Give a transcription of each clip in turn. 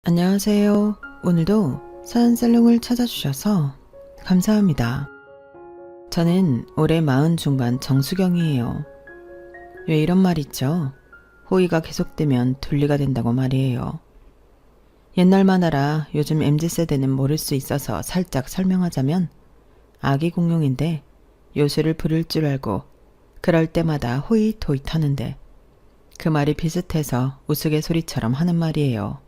안녕하세요. 오늘도 사연살롱을 찾아주셔서 감사합니다. 저는 올해 40 중반 정수경이에요. 왜 이런 말 있죠? 호의가 계속되면 둘리가 된다고 말이에요. 옛날 만화라 요즘 MZ세대는 모를 수 있어서 살짝 설명하자면 아기 공룡인데 요술을 부릴 줄 알고 그럴 때마다 호잇호잇 하는데 그 말이 비슷해서 우스갯소리처럼 하는 말이에요.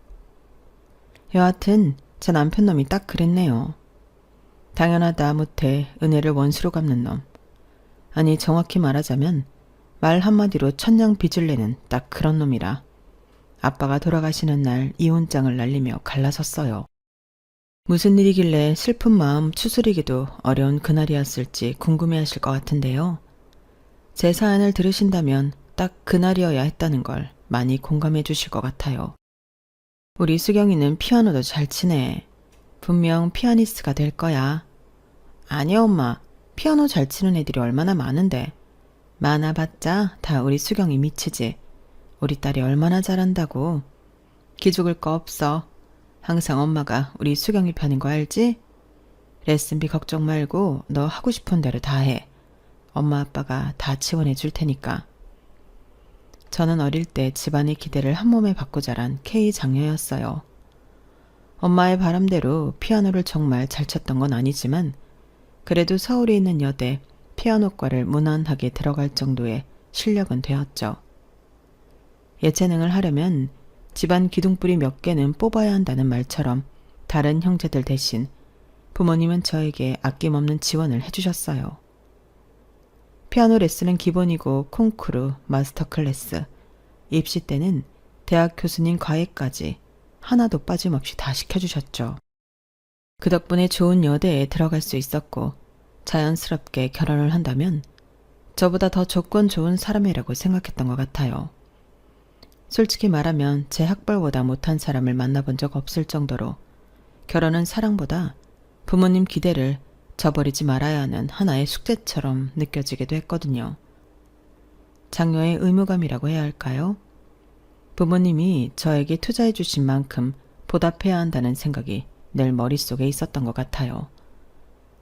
여하튼 제 남편놈이 딱 그랬네요. 당연하다 못해 은혜를 원수로 갚는 놈. 아니 정확히 말하자면 말 한마디로 천냥 빚을 내는 딱 그런 놈이라. 아빠가 돌아가시는 날 이혼장을 날리며 갈라섰어요. 무슨 일이길래 슬픈 마음 추스리기도 어려운 그날이었을지 궁금해하실 것 같은데요. 제 사연을 들으신다면 딱 그날이어야 했다는 걸 많이 공감해 주실 것 같아요. 우리 수경이는 피아노도 잘 치네. 분명 피아니스트가 될 거야. 아니 엄마, 피아노 잘 치는 애들이 얼마나 많은데. 많아봤자 다 우리 수경이 미치지. 우리 딸이 얼마나 잘한다고. 기죽을 거 없어. 항상 엄마가 우리 수경이 편인 거 알지? 레슨비 걱정 말고 너 하고 싶은 대로 다 해. 엄마 아빠가 다 지원해 줄 테니까. 저는 어릴 때 집안의 기대를 한 몸에 받고 자란 K 장녀였어요. 엄마의 바람대로 피아노를 정말 잘 쳤던 건 아니지만 그래도 서울에 있는 여대 피아노과를 무난하게 들어갈 정도의 실력은 되었죠. 예체능을 하려면 집안 기둥뿌리 몇 개는 뽑아야 한다는 말처럼 다른 형제들 대신 부모님은 저에게 아낌없는 지원을 해주셨어요. 피아노 레슨은 기본이고 콩쿠르, 마스터 클래스, 입시 때는 대학 교수님 과외까지 하나도 빠짐없이 다 시켜주셨죠. 그 덕분에 좋은 여대에 들어갈 수 있었고 자연스럽게 결혼을 한다면 저보다 더 조건 좋은 사람이라고 생각했던 것 같아요. 솔직히 말하면 제 학벌보다 못한 사람을 만나본 적 없을 정도로 결혼은 사랑보다 부모님 기대를 저버리지 말아야 하는 하나의 숙제처럼 느껴지기도 했거든요. 장녀의 의무감이라고 해야 할까요? 부모님이 저에게 투자해 주신 만큼 보답해야 한다는 생각이 늘 머릿속에 있었던 것 같아요.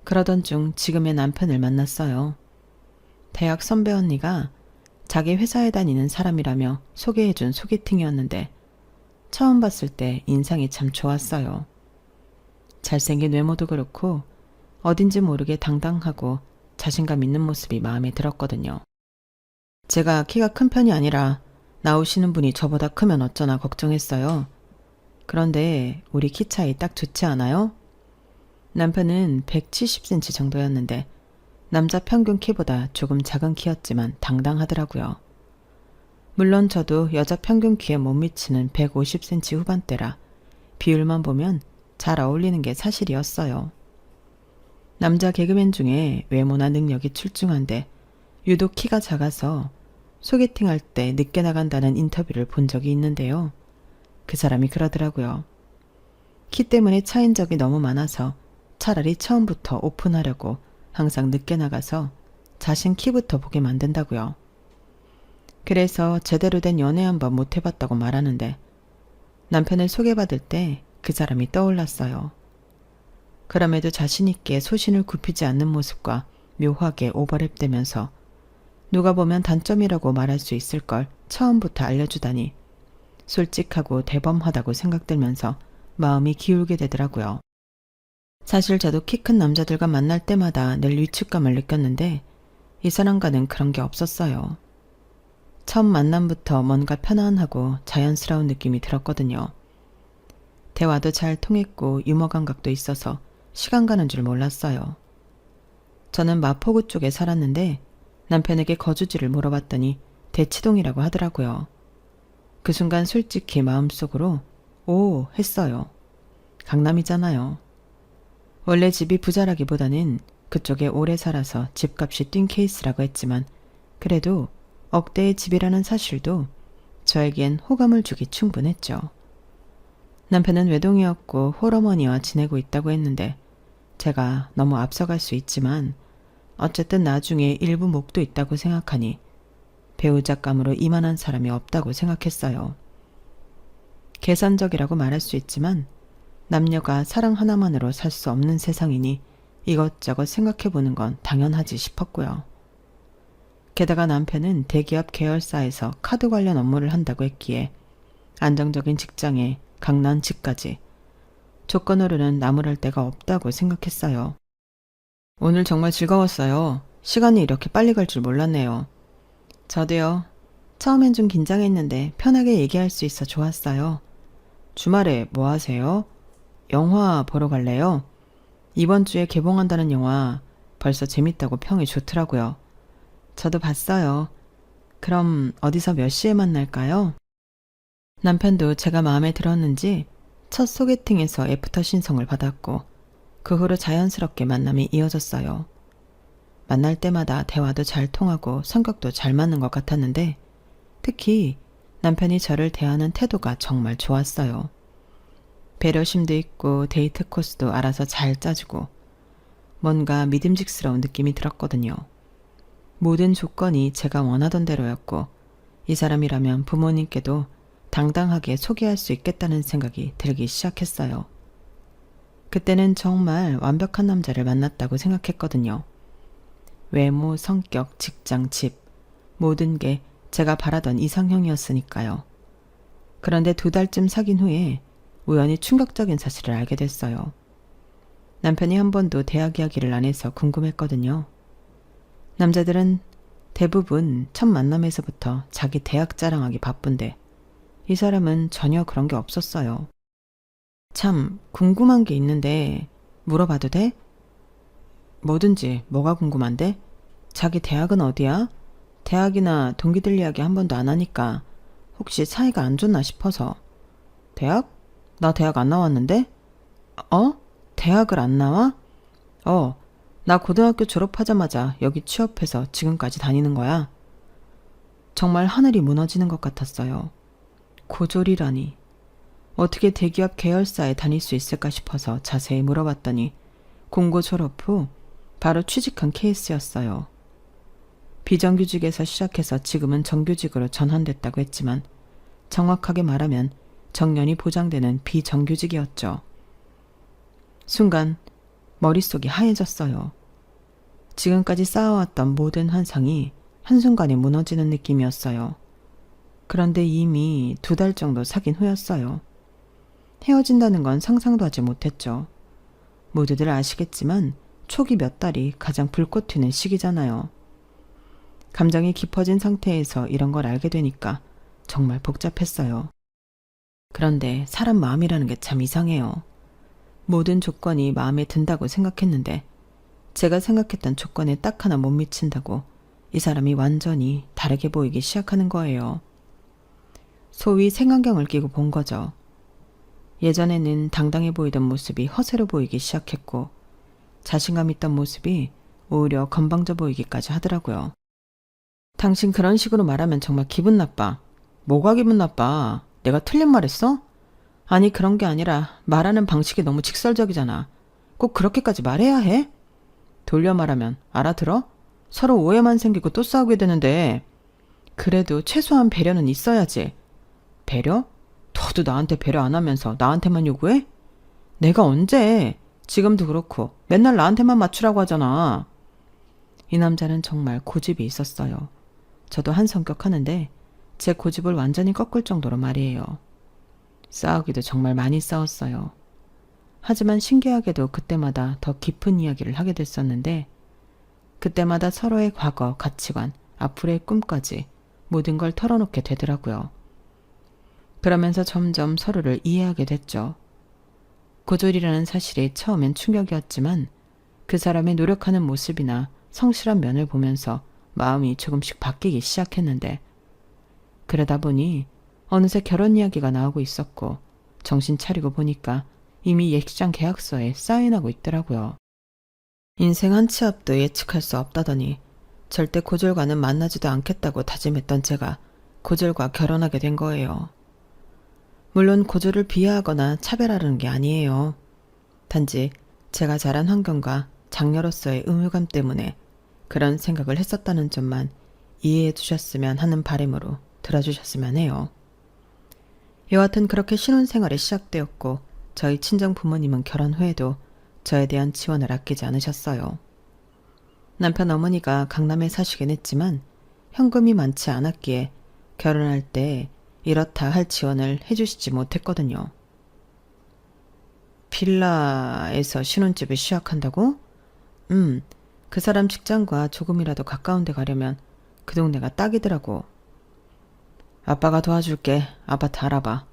그러던 중 지금의 남편을 만났어요. 대학 선배 언니가 자기 회사에 다니는 사람이라며 소개해준 소개팅이었는데 처음 봤을 때 인상이 참 좋았어요. 잘생긴 외모도 그렇고 어딘지 모르게 당당하고 자신감 있는 모습이 마음에 들었거든요. 제가 키가 큰 편이 아니라 나오시는 분이 저보다 크면 어쩌나 걱정했어요. 그런데 우리 키 차이 딱 좋지 않아요? 남편은 170cm 정도였는데 남자 평균 키보다 조금 작은 키였지만 당당하더라고요. 물론 저도 여자 평균 키에 못 미치는 150cm 후반대라 비율만 보면 잘 어울리는 게 사실이었어요. 남자 개그맨 중에 외모나 능력이 출중한데 유독 키가 작아서 소개팅할 때 늦게 나간다는 인터뷰를 본 적이 있는데요. 그 사람이 그러더라고요. 키 때문에 차인 적이 너무 많아서 차라리 처음부터 오픈하려고 항상 늦게 나가서 자신 키부터 보게 만든다고요. 그래서 제대로 된 연애 한번 못 해봤다고 말하는데 남편을 소개받을 때 그 사람이 떠올랐어요. 그럼에도 자신있게 소신을 굽히지 않는 모습과 묘하게 오버랩되면서 누가 보면 단점이라고 말할 수 있을 걸 처음부터 알려주다니 솔직하고 대범하다고 생각들면서 마음이 기울게 되더라고요. 사실 저도 키 큰 남자들과 만날 때마다 늘 위축감을 느꼈는데 이 사람과는 그런 게 없었어요. 처음 만남부터 뭔가 편안하고 자연스러운 느낌이 들었거든요. 대화도 잘 통했고 유머 감각도 있어서 시간 가는 줄 몰랐어요. 저는 마포구 쪽에 살았는데 남편에게 거주지를 물어봤더니 대치동이라고 하더라고요. 그 순간 솔직히 마음속으로 오 했어요. 강남이잖아요. 원래 집이 부자라기보다는 그쪽에 오래 살아서 집값이 뛴 케이스라고 했지만 그래도 억대의 집이라는 사실도 저에겐 호감을 주기 충분했죠. 남편은 외동이었고 홀어머니와 지내고 있다고 했는데 제가 너무 앞서갈 수 있지만 어쨌든 나중에 일부 목도 있다고 생각하니 배우자감으로 이만한 사람이 없다고 생각했어요. 계산적이라고 말할 수 있지만 남녀가 사랑 하나만으로 살 수 없는 세상이니 이것저것 생각해보는 건 당연하지 싶었고요. 게다가 남편은 대기업 계열사에서 카드 관련 업무를 한다고 했기에 안정적인 직장에 강남 집까지 조건으로는 나무랄 데가 없다고 생각했어요. 오늘 정말 즐거웠어요. 시간이 이렇게 빨리 갈 줄 몰랐네요. 저도요. 처음엔 좀 긴장했는데 편하게 얘기할 수 있어 좋았어요. 주말에 뭐 하세요? 영화 보러 갈래요? 이번 주에 개봉한다는 영화 벌써 재밌다고 평이 좋더라고요. 저도 봤어요. 그럼 어디서 몇 시에 만날까요? 남편도 제가 마음에 들었는지 첫 소개팅에서 애프터 신청을 받았고 그 후로 자연스럽게 만남이 이어졌어요. 만날 때마다 대화도 잘 통하고 성격도 잘 맞는 것 같았는데 특히 남편이 저를 대하는 태도가 정말 좋았어요. 배려심도 있고 데이트 코스도 알아서 잘 짜주고 뭔가 믿음직스러운 느낌이 들었거든요. 모든 조건이 제가 원하던 대로였고 이 사람이라면 부모님께도 당당하게 소개할 수 있겠다는 생각이 들기 시작했어요. 그때는 정말 완벽한 남자를 만났다고 생각했거든요. 외모, 성격, 직장, 집 모든 게 제가 바라던 이상형이었으니까요. 그런데 2달쯤 사귄 후에 우연히 충격적인 사실을 알게 됐어요. 남편이 한 번도 대학 이야기를 안 해서 궁금했거든요. 남자들은 대부분 첫 만남에서부터 자기 대학 자랑하기 바쁜데 이 사람은 전혀 그런 게 없었어요. 참 궁금한 게 있는데 물어봐도 돼? 뭐든지. 뭐가 궁금한데? 자기 대학은 어디야? 대학이나 동기들 이야기 한 번도 안 하니까 혹시 사이가 안 좋나 싶어서. 대학? 나 대학 안 나왔는데? 어? 대학을 안 나와? 나 고등학교 졸업하자마자 여기 취업해서 지금까지 다니는 거야. 정말 하늘이 무너지는 것 같았어요. 고졸이라니. 어떻게 대기업 계열사에 다닐 수 있을까 싶어서 자세히 물어봤더니 공고 졸업 후 바로 취직한 케이스였어요. 비정규직에서 시작해서 지금은 정규직으로 전환됐다고 했지만 정확하게 말하면 정년이 보장되는 비정규직이었죠. 순간 머릿속이 하얘졌어요. 지금까지 쌓아왔던 모든 환상이 한순간에 무너지는 느낌이었어요. 그런데 이미 2달 정도 사귄 후였어요. 헤어진다는 건 상상도 하지 못했죠. 모두들 아시겠지만 초기 몇 달이 가장 불꽃 튀는 시기잖아요. 감정이 깊어진 상태에서 이런 걸 알게 되니까 정말 복잡했어요. 그런데 사람 마음이라는 게 참 이상해요. 모든 조건이 마음에 든다고 생각했는데 제가 생각했던 조건에 딱 하나 못 미친다고 이 사람이 완전히 다르게 보이기 시작하는 거예요. 소위 색안경을 끼고 본 거죠. 예전에는 당당해 보이던 모습이 허세로 보이기 시작했고 자신감 있던 모습이 오히려 건방져 보이기까지 하더라고요. 당신 그런 식으로 말하면 정말 기분 나빠. 뭐가 기분 나빠? 내가 틀린 말 했어? 아니 그런 게 아니라 말하는 방식이 너무 직설적이잖아. 꼭 그렇게까지 말해야 해? 돌려 말하면 알아들어? 서로 오해만 생기고 또 싸우게 되는데 그래도 최소한 배려는 있어야지. 배려? 너도 나한테 배려 안 하면서 나한테만 요구해? 내가 언제? 지금도 그렇고 맨날 나한테만 맞추라고 하잖아. 이 남자는 정말 고집이 있었어요. 저도 한 성격 하는데 제 고집을 완전히 꺾을 정도로 말이에요. 싸우기도 정말 많이 싸웠어요. 하지만 신기하게도 그때마다 더 깊은 이야기를 하게 됐었는데 그때마다 서로의 과거, 가치관, 앞으로의 꿈까지 모든 걸 털어놓게 되더라고요. 그러면서 점점 서로를 이해하게 됐죠. 고졸이라는 사실이 처음엔 충격이었지만 그 사람의 노력하는 모습이나 성실한 면을 보면서 마음이 조금씩 바뀌기 시작했는데 그러다 보니 어느새 결혼 이야기가 나오고 있었고 정신 차리고 보니까 이미 예식장 계약서에 사인하고 있더라고요. 인생 한 치 앞도 예측할 수 없다더니 절대 고졸과는 만나지도 않겠다고 다짐했던 제가 고졸과 결혼하게 된 거예요. 물론 고졸을 비하하거나 차별하려는 게 아니에요. 단지 제가 자란 환경과 장녀로서의 의무감 때문에 그런 생각을 했었다는 점만 이해해 주셨으면 하는 바람으로 들어주셨으면 해요. 여하튼 그렇게 신혼생활이 시작되었고 저희 친정 부모님은 결혼 후에도 저에 대한 지원을 아끼지 않으셨어요. 남편 어머니가 강남에 사시긴 했지만 현금이 많지 않았기에 결혼할 때 이렇다 할 지원을 해주시지 못했거든요. 빌라에서 신혼집을 시작한다고? 그 사람 직장과 조금이라도 가까운 데 가려면 그 동네가 딱이더라고. 아빠가 도와줄게. 아파트 알아봐.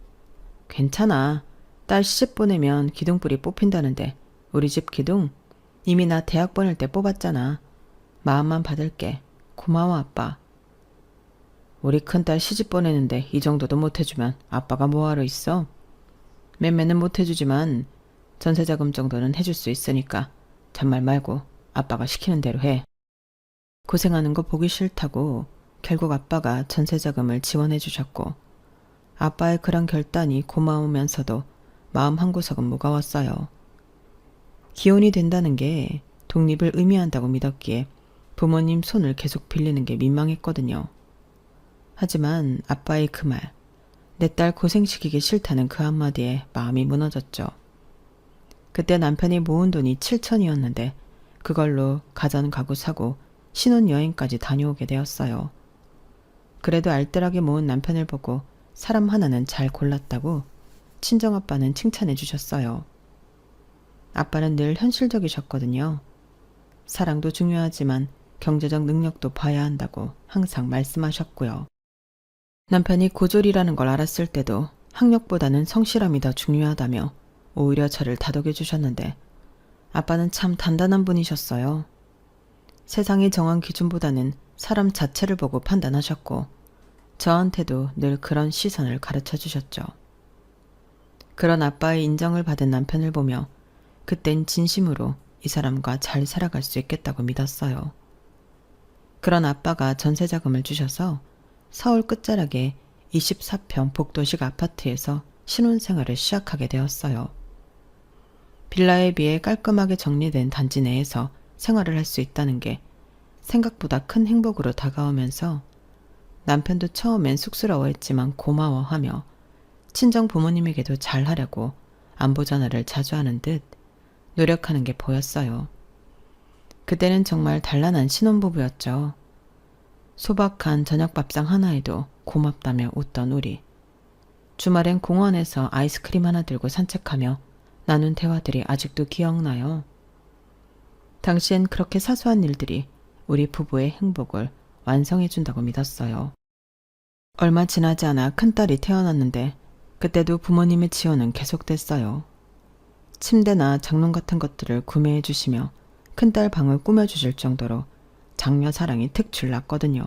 괜찮아. 딸 시집 보내면 기둥불이 뽑힌다는데 우리 집 기둥 이미 나 대학 보낼 때 뽑았잖아. 마음만 받을게. 고마워 아빠. 우리 큰딸 시집 보내는데 이 정도도 못해주면 아빠가 뭐하러 있어? 매매는 못해주지만 전세자금 정도는 해줄 수 있으니까 잔말 말고 아빠가 시키는 대로 해. 고생하는 거 보기 싫다고 결국 아빠가 전세자금을 지원해 주셨고 아빠의 그런 결단이 고마우면서도 마음 한구석은 무거웠어요. 기혼이 된다는 게 독립을 의미한다고 믿었기에 부모님 손을 계속 빌리는 게 민망했거든요. 하지만 아빠의 그 말, 내 딸 고생시키기 싫다는 그 한마디에 마음이 무너졌죠. 그때 남편이 모은 돈이 7천이었는데 그걸로 가전 가구 사고 신혼여행까지 다녀오게 되었어요. 그래도 알뜰하게 모은 남편을 보고 사람 하나는 잘 골랐다고 친정아빠는 칭찬해 주셨어요. 아빠는 늘 현실적이셨거든요. 사랑도 중요하지만 경제적 능력도 봐야 한다고 항상 말씀하셨고요. 남편이 고졸이라는 걸 알았을 때도 학력보다는 성실함이 더 중요하다며 오히려 저를 다독여 주셨는데 아빠는 참 단단한 분이셨어요. 세상의 정한 기준보다는 사람 자체를 보고 판단하셨고 저한테도 늘 그런 시선을 가르쳐 주셨죠. 그런 아빠의 인정을 받은 남편을 보며 그땐 진심으로 이 사람과 잘 살아갈 수 있겠다고 믿었어요. 그런 아빠가 전세자금을 주셔서 서울 끝자락에 24평 복도식 아파트에서 신혼생활을 시작하게 되었어요. 빌라에 비해 깔끔하게 정리된 단지 내에서 생활을 할 수 있다는 게 생각보다 큰 행복으로 다가오면서 남편도 처음엔 쑥스러워했지만 고마워하며 친정 부모님에게도 잘하려고 안부 전화를 자주 하는 듯 노력하는 게 보였어요. 그때는 정말 단란한 신혼부부였죠. 소박한 저녁밥상 하나에도 고맙다며 웃던 우리. 주말엔 공원에서 아이스크림 하나 들고 산책하며 나눈 대화들이 아직도 기억나요. 당시엔 그렇게 사소한 일들이 우리 부부의 행복을 완성해준다고 믿었어요. 얼마 지나지 않아 큰딸이 태어났는데 그때도 부모님의 지원은 계속됐어요. 침대나 장롱 같은 것들을 구매해 주시며 큰딸 방을 꾸며주실 정도로 장녀 사랑이 특출났거든요.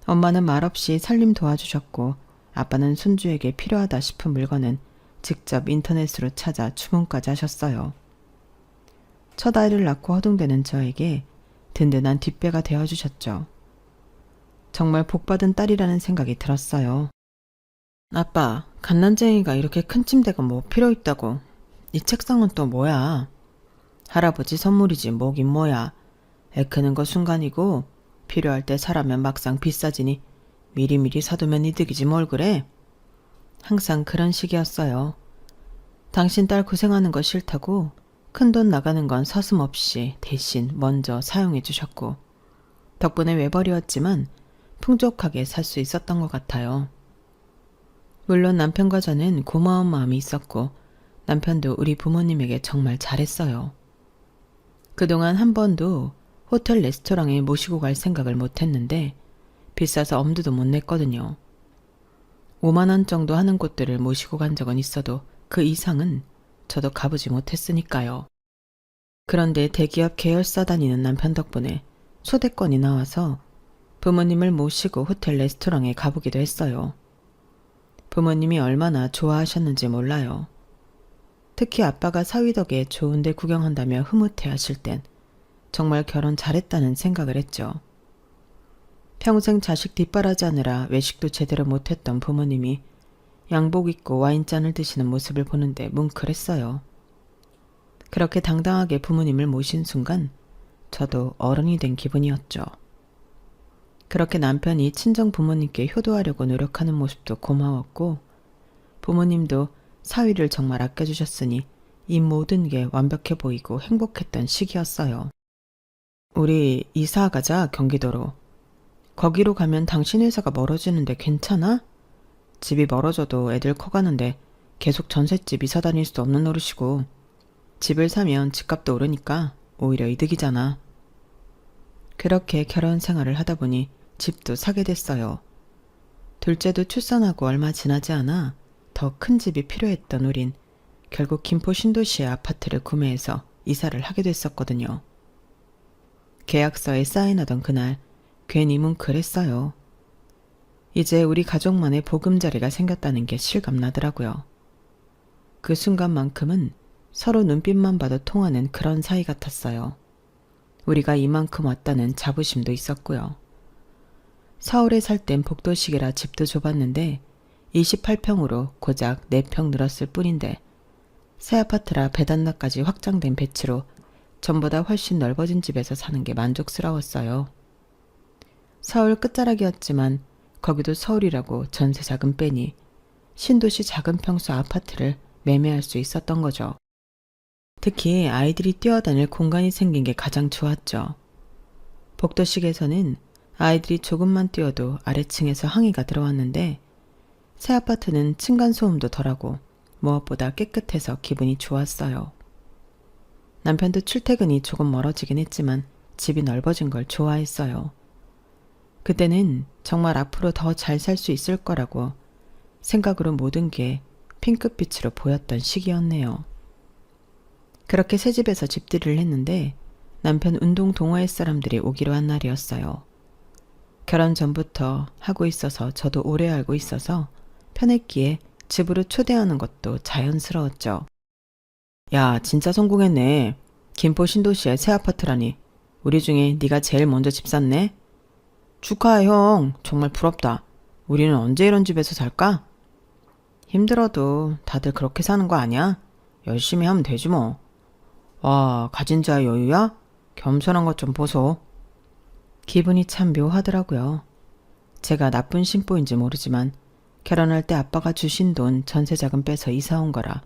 엄마는 말없이 살림 도와주셨고 아빠는 손주에게 필요하다 싶은 물건은 직접 인터넷으로 찾아 주문까지 하셨어요. 첫 아이를 낳고 허둥대는 저에게 든든한 뒷배가 되어주셨죠. 정말 복받은 딸이라는 생각이 들었어요. 아빠, 갓난쟁이가 이렇게 큰 침대가 뭐 필요 있다고. 이 책상은 또 뭐야? 할아버지 선물이지 뭐긴 뭐야. 애 크는 거 순간이고 필요할 때 사라면 막상 비싸지니 미리미리 사두면 이득이지 뭘 그래? 항상 그런 식이었어요. 당신 딸 고생하는 거 싫다고 큰돈 나가는 건 서슴없이 대신 먼저 사용해 주셨고 덕분에 외벌이었지만 풍족하게 살 수 있었던 것 같아요. 물론 남편과 저는 고마운 마음이 있었고 남편도 우리 부모님에게 정말 잘했어요. 그동안 한 번도 호텔 레스토랑에 모시고 갈 생각을 못했는데 비싸서 엄두도 못 냈거든요. 5만 원 정도 하는 곳들을 모시고 간 적은 있어도 그 이상은 저도 가보지 못했으니까요. 그런데 대기업 계열사 다니는 남편 덕분에 초대권이 나와서 부모님을 모시고 호텔 레스토랑에 가보기도 했어요. 부모님이 얼마나 좋아하셨는지 몰라요. 특히 아빠가 사위 덕에 좋은 데 구경한다며 흐뭇해 하실 땐 정말 결혼 잘했다는 생각을 했죠. 평생 자식 뒷바라지하느라 외식도 제대로 못했던 부모님이 양복 입고 와인잔을 드시는 모습을 보는데 뭉클했어요. 그렇게 당당하게 부모님을 모신 순간 저도 어른이 된 기분이었죠. 그렇게 남편이 친정 부모님께 효도하려고 노력하는 모습도 고마웠고 부모님도 사위를 정말 아껴주셨으니 이 모든 게 완벽해 보이고 행복했던 시기였어요. 우리 이사 가자, 경기도로. 거기로 가면 당신 회사가 멀어지는데 괜찮아? 집이 멀어져도 애들 커가는데 계속 전셋집 이사 다닐 수 없는 노릇이고, 집을 사면 집값도 오르니까 오히려 이득이잖아. 그렇게 결혼 생활을 하다 보니 집도 사게 됐어요. 둘째도 출산하고 얼마 지나지 않아 더 큰 집이 필요했던 우린 결국 김포 신도시의 아파트를 구매해서 이사를 하게 됐었거든요. 계약서에 사인하던 그날 괜히 뭉클했어요. 이제 우리 가족만의 보금자리가 생겼다는 게 실감나더라고요. 그 순간만큼은 서로 눈빛만 봐도 통하는 그런 사이 같았어요. 우리가 이만큼 왔다는 자부심도 있었고요. 서울에 살 땐 복도식이라 집도 좁았는데 28평으로 고작 4평 늘었을 뿐인데 새 아파트라 베란다까지 확장된 배치로 전보다 훨씬 넓어진 집에서 사는 게 만족스러웠어요. 서울 끝자락이었지만 거기도 서울이라고 전세 자금 빼니 신도시 작은 평수 아파트를 매매할 수 있었던 거죠. 특히 아이들이 뛰어다닐 공간이 생긴 게 가장 좋았죠. 복도식에서는 아이들이 조금만 뛰어도 아래층에서 항의가 들어왔는데 새 아파트는 층간소음도 덜하고 무엇보다 깨끗해서 기분이 좋았어요. 남편도 출퇴근이 조금 멀어지긴 했지만 집이 넓어진 걸 좋아했어요. 그때는 정말 앞으로 더 잘 살 수 있을 거라고 생각으로 모든 게 핑크빛으로 보였던 시기였네요. 그렇게 새 집에서 집들이를 했는데 남편 운동 동호회 사람들이 오기로 한 날이었어요. 결혼 전부터 하고 있어서 저도 오래 알고 있어서 편했기에 집으로 초대하는 것도 자연스러웠죠. 야, 진짜 성공했네. 김포 신도시의 새 아파트라니. 우리 중에 네가 제일 먼저 집 샀네. 축하해, 형. 정말 부럽다. 우리는 언제 이런 집에서 살까? 힘들어도 다들 그렇게 사는 거 아니야? 열심히 하면 되지 뭐. 와, 가진 자의 여유야? 겸손한 것 좀 보소. 기분이 참 묘하더라고요. 제가 나쁜 심보인지 모르지만 결혼할 때 아빠가 주신 돈 전세자금 빼서 이사 온 거라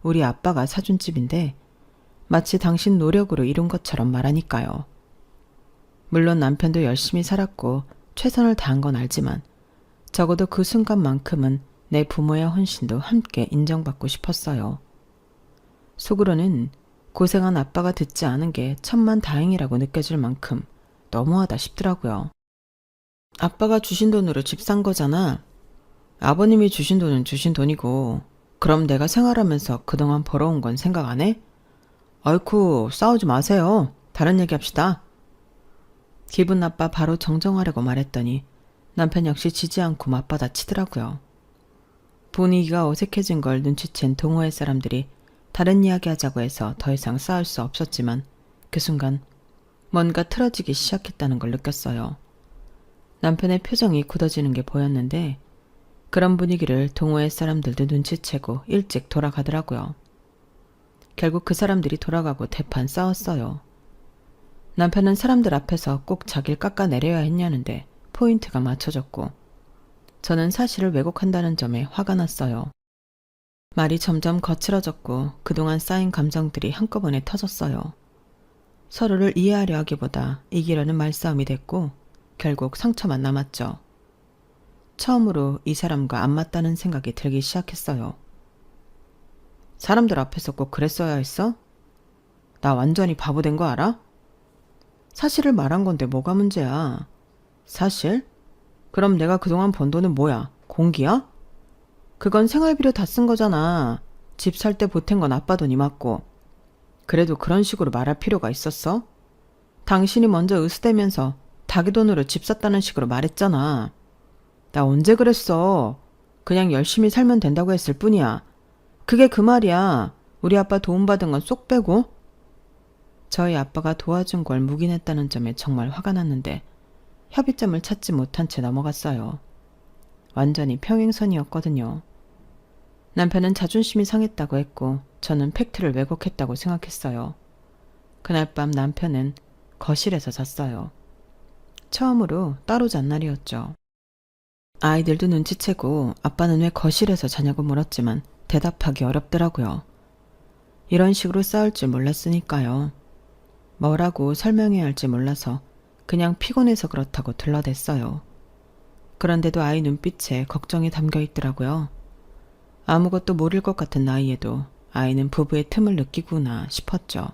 우리 아빠가 사준 집인데 마치 당신 노력으로 이룬 것처럼 말하니까요. 물론 남편도 열심히 살았고 최선을 다한 건 알지만 적어도 그 순간만큼은 내 부모의 헌신도 함께 인정받고 싶었어요. 속으로는 고생한 아빠가 듣지 않은 게 천만다행이라고 느껴질 만큼 너무하다 싶더라고요. 아빠가 주신 돈으로 집 산 거잖아. 아버님이 주신 돈은 주신 돈이고 그럼 내가 생활하면서 그동안 벌어온 건 생각 안 해? 아이쿠, 싸우지 마세요. 다른 얘기 합시다. 기분 나빠 바로 정정하려고 말했더니 남편 역시 지지 않고 맞받아치더라고요. 분위기가 어색해진 걸 눈치챈 동호회 사람들이 다른 이야기 하자고 해서 더 이상 싸울 수 없었지만 그 순간 뭔가 틀어지기 시작했다는 걸 느꼈어요. 남편의 표정이 굳어지는 게 보였는데 그런 분위기를 동호회 사람들도 눈치채고 일찍 돌아가더라고요. 결국 그 사람들이 돌아가고 대판 싸웠어요. 남편은 사람들 앞에서 꼭 자기를 깎아내려야 했냐는데 포인트가 맞춰졌고 저는 사실을 왜곡한다는 점에 화가 났어요. 말이 점점 거칠어졌고 그동안 쌓인 감정들이 한꺼번에 터졌어요. 서로를 이해하려 하기보다 이기려는 말싸움이 됐고 결국 상처만 남았죠. 처음으로 이 사람과 안 맞다는 생각이 들기 시작했어요. 사람들 앞에서 꼭 그랬어야 했어? 나 완전히 바보 된 거 알아? 사실을 말한 건데 뭐가 문제야? 사실? 그럼 내가 그동안 번 돈은 뭐야? 공기야? 그건 생활비로 다 쓴 거잖아. 집 살 때 보탠 건 아빠 돈이 맞고. 그래도 그런 식으로 말할 필요가 있었어? 당신이 먼저 으스대면서 자기 돈으로 집 샀다는 식으로 말했잖아. 나 언제 그랬어? 그냥 열심히 살면 된다고 했을 뿐이야. 그게 그 말이야. 우리 아빠 도움받은 건 쏙 빼고. 저희 아빠가 도와준 걸 묵인했다는 점에 정말 화가 났는데 협의점을 찾지 못한 채 넘어갔어요. 완전히 평행선이었거든요. 남편은 자존심이 상했다고 했고 저는 팩트를 왜곡했다고 생각했어요. 그날 밤 남편은 거실에서 잤어요. 처음으로 따로 잔 날이었죠. 아이들도 눈치채고 아빠는 왜 거실에서 자냐고 물었지만 대답하기 어렵더라고요. 이런 식으로 싸울 줄 몰랐으니까요. 뭐라고 설명해야 할지 몰라서 그냥 피곤해서 그렇다고 들러댔어요. 그런데도 아이 눈빛에 걱정이 담겨 있더라고요. 아무것도 모를 것 같은 나이에도 아이는 부부의 틈을 느끼구나 싶었죠.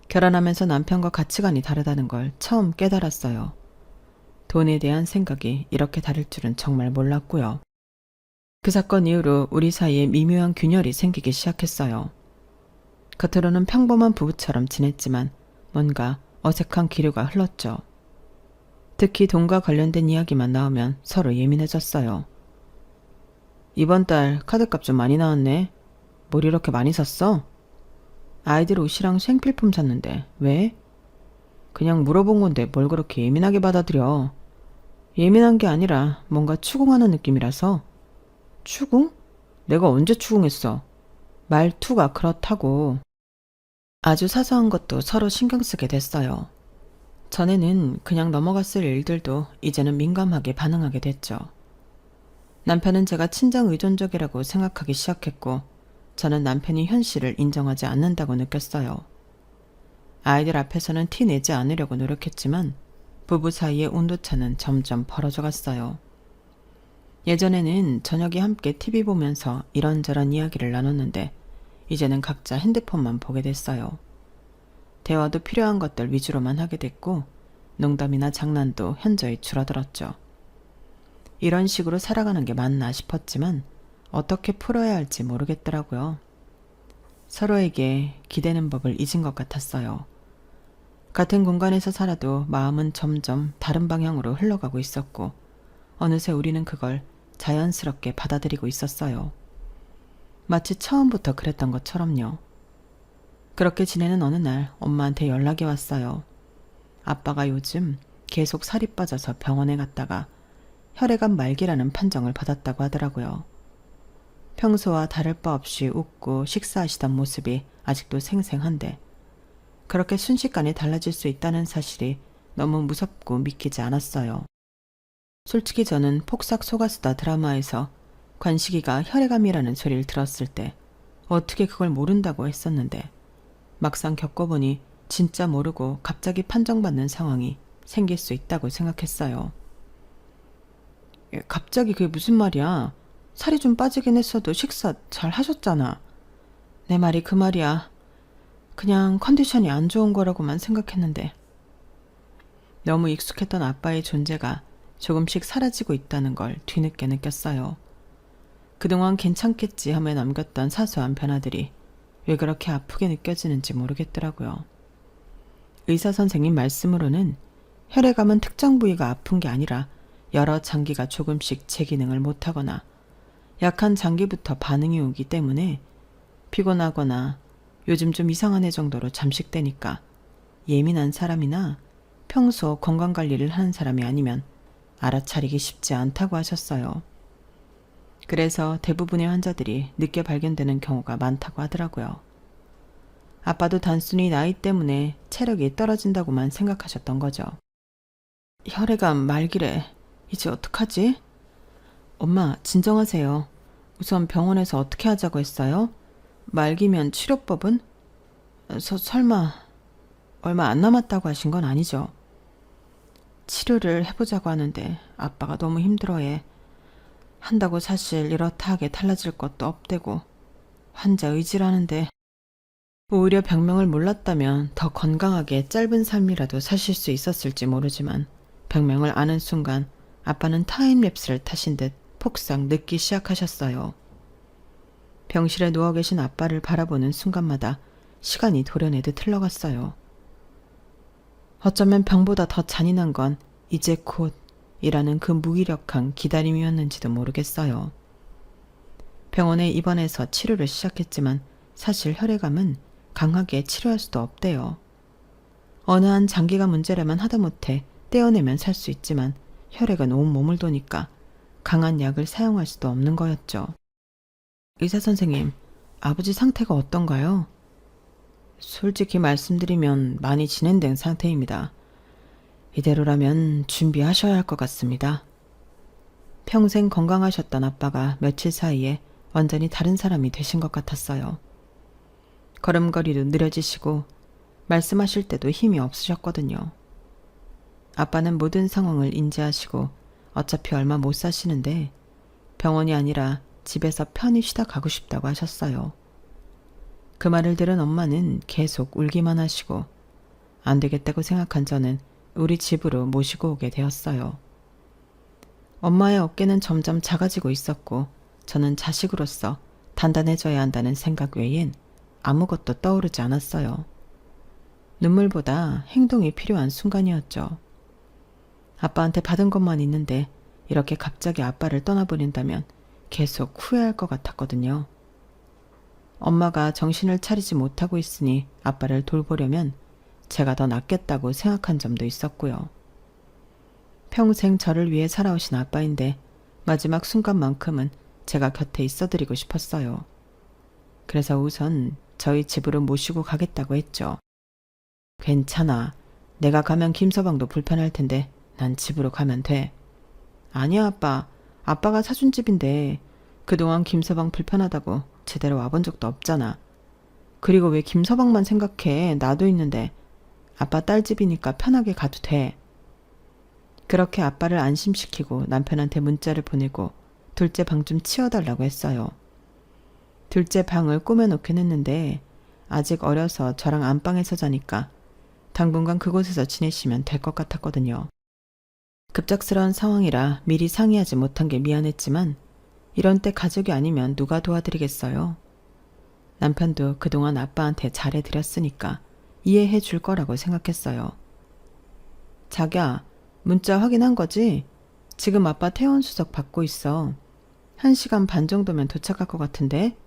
결혼하면서 남편과 가치관이 다르다는 걸 처음 깨달았어요. 돈에 대한 생각이 이렇게 다를 줄은 정말 몰랐고요. 그 사건 이후로 우리 사이에 미묘한 균열이 생기기 시작했어요. 겉으로는 평범한 부부처럼 지냈지만 뭔가 어색한 기류가 흘렀죠. 특히 돈과 관련된 이야기만 나오면 서로 예민해졌어요. 이번 달 카드값 좀 많이 나왔네. 뭘 이렇게 많이 샀어? 아이들 옷이랑 생필품 샀는데 왜? 그냥 물어본 건데 뭘 그렇게 예민하게 받아들여. 예민한 게 아니라 뭔가 추궁하는 느낌이라서. 추궁? 내가 언제 추궁했어? 말투가 그렇다고. 아주 사소한 것도 서로 신경 쓰게 됐어요. 전에는 그냥 넘어갔을 일들도 이제는 민감하게 반응하게 됐죠. 남편은 제가 친정 의존적이라고 생각하기 시작했고 저는 남편이 현실을 인정하지 않는다고 느꼈어요. 아이들 앞에서는 티 내지 않으려고 노력했지만 부부 사이의 온도차는 점점 벌어져 갔어요. 예전에는 저녁에 함께 TV 보면서 이런저런 이야기를 나눴는데 이제는 각자 핸드폰만 보게 됐어요. 대화도 필요한 것들 위주로만 하게 됐고 농담이나 장난도 현저히 줄어들었죠. 이런 식으로 살아가는 게 맞나 싶었지만 어떻게 풀어야 할지 모르겠더라고요. 서로에게 기대는 법을 잊은 것 같았어요. 같은 공간에서 살아도 마음은 점점 다른 방향으로 흘러가고 있었고 어느새 우리는 그걸 자연스럽게 받아들이고 있었어요. 마치 처음부터 그랬던 것처럼요. 그렇게 지내는 어느 날 엄마한테 연락이 왔어요. 아빠가 요즘 계속 살이 빠져서 병원에 갔다가 혈액암 말기라는 판정을 받았다고 하더라고요. 평소와 다를 바 없이 웃고 식사하시던 모습이 아직도 생생한데 그렇게 순식간에 달라질 수 있다는 사실이 너무 무섭고 믿기지 않았어요. 솔직히 저는 폭삭 속았수다 드라마에서 관식이가 혈액암이라는 소리를 들었을 때 어떻게 그걸 모른다고 했었는데 막상 겪어보니 진짜 모르고 갑자기 판정받는 상황이 생길 수 있다고 생각했어요. 갑자기 그게 무슨 말이야? 살이 좀 빠지긴 했어도 식사 잘 하셨잖아. 내 말이 그 말이야. 그냥 컨디션이 안 좋은 거라고만 생각했는데. 너무 익숙했던 아빠의 존재가 조금씩 사라지고 있다는 걸 뒤늦게 느꼈어요. 그동안 괜찮겠지 하며 남겼던 사소한 변화들이 왜 그렇게 아프게 느껴지는지 모르겠더라고요. 의사 선생님 말씀으로는 혈액암은 특정 부위가 아픈 게 아니라 여러 장기가 조금씩 제 기능을 못하거나 약한 장기부터 반응이 오기 때문에 피곤하거나 요즘 좀 이상한 애 정도로 잠식되니까 예민한 사람이나 평소 건강관리를 하는 사람이 아니면 알아차리기 쉽지 않다고 하셨어요. 그래서 대부분의 환자들이 늦게 발견되는 경우가 많다고 하더라고요. 아빠도 단순히 나이 때문에 체력이 떨어진다고만 생각하셨던 거죠. 혈액암 말기래. 이제 어떡하지? 엄마, 진정하세요. 우선 병원에서 어떻게 하자고 했어요? 말기면 치료법은? 설마 얼마 안 남았다고 하신 건 아니죠? 치료를 해보자고 하는데 아빠가 너무 힘들어해. 한다고 사실 이렇다 하게 달라질 것도 없대고 환자 의지라는데 오히려 병명을 몰랐다면 더 건강하게 짧은 삶이라도 사실 수 있었을지 모르지만 병명을 아는 순간 아빠는 타임랩스를 타신 듯 폭삭 늙기 시작하셨어요. 병실에 누워 계신 아빠를 바라보는 순간마다 시간이 도려내듯 흘러갔어요. 어쩌면 병보다 더 잔인한 건 이제 곧 이라는 그 무기력한 기다림이었는지도 모르겠어요. 병원에 입원해서 치료를 시작했지만 사실 혈액암은 강하게 치료할 수도 없대요. 어느 한 장기가 문제라면 하다못해 떼어내면 살 수 있지만 혈액은 온 몸을 도니까 강한 약을 사용할 수도 없는 거였죠. 의사 선생님, 아버지 상태가 어떤가요? 솔직히 말씀드리면 많이 진행된 상태입니다. 이대로라면 준비하셔야 할 것 같습니다. 평생 건강하셨던 아빠가 며칠 사이에 완전히 다른 사람이 되신 것 같았어요. 걸음걸이도 느려지시고 말씀하실 때도 힘이 없으셨거든요. 아빠는 모든 상황을 인지하시고 어차피 얼마 못 사시는데 병원이 아니라 집에서 편히 쉬다 가고 싶다고 하셨어요. 그 말을 들은 엄마는 계속 울기만 하시고 안 되겠다고 생각한 저는 우리 집으로 모시고 오게 되었어요. 엄마의 어깨는 점점 작아지고 있었고 저는 자식으로서 단단해져야 한다는 생각 외엔 아무것도 떠오르지 않았어요. 눈물보다 행동이 필요한 순간이었죠. 아빠한테 받은 것만 있는데 이렇게 갑자기 아빠를 떠나버린다면 계속 후회할 것 같았거든요. 엄마가 정신을 차리지 못하고 있으니 아빠를 돌보려면 제가 더 낫겠다고 생각한 점도 있었고요. 평생 저를 위해 살아오신 아빠인데 마지막 순간만큼은 제가 곁에 있어드리고 싶었어요. 그래서 우선 저희 집으로 모시고 가겠다고 했죠. 괜찮아. 내가 가면 김서방도 불편할 텐데 난 집으로 가면 돼. 아니야, 아빠. 아빠가 사준 집인데 그동안 김서방 불편하다고 제대로 와본 적도 없잖아. 그리고 왜 김서방만 생각해? 나도 있는데. 아빠 딸 집이니까 편하게 가도 돼. 그렇게 아빠를 안심시키고 남편한테 문자를 보내고 둘째 방 좀 치워달라고 했어요. 둘째 방을 꾸며놓긴 했는데 아직 어려서 저랑 안방에서 자니까 당분간 그곳에서 지내시면 될 것 같았거든요. 급작스러운 상황이라 미리 상의하지 못한 게 미안했지만 이런 때 가족이 아니면 누가 도와드리겠어요. 남편도 그동안 아빠한테 잘해드렸으니까 이해해 줄 거라고 생각했어요. 자기야, 문자 확인한 거지? 지금 아빠 퇴원 수석 받고 있어. 1시간 반 정도면 도착할 것 같은데?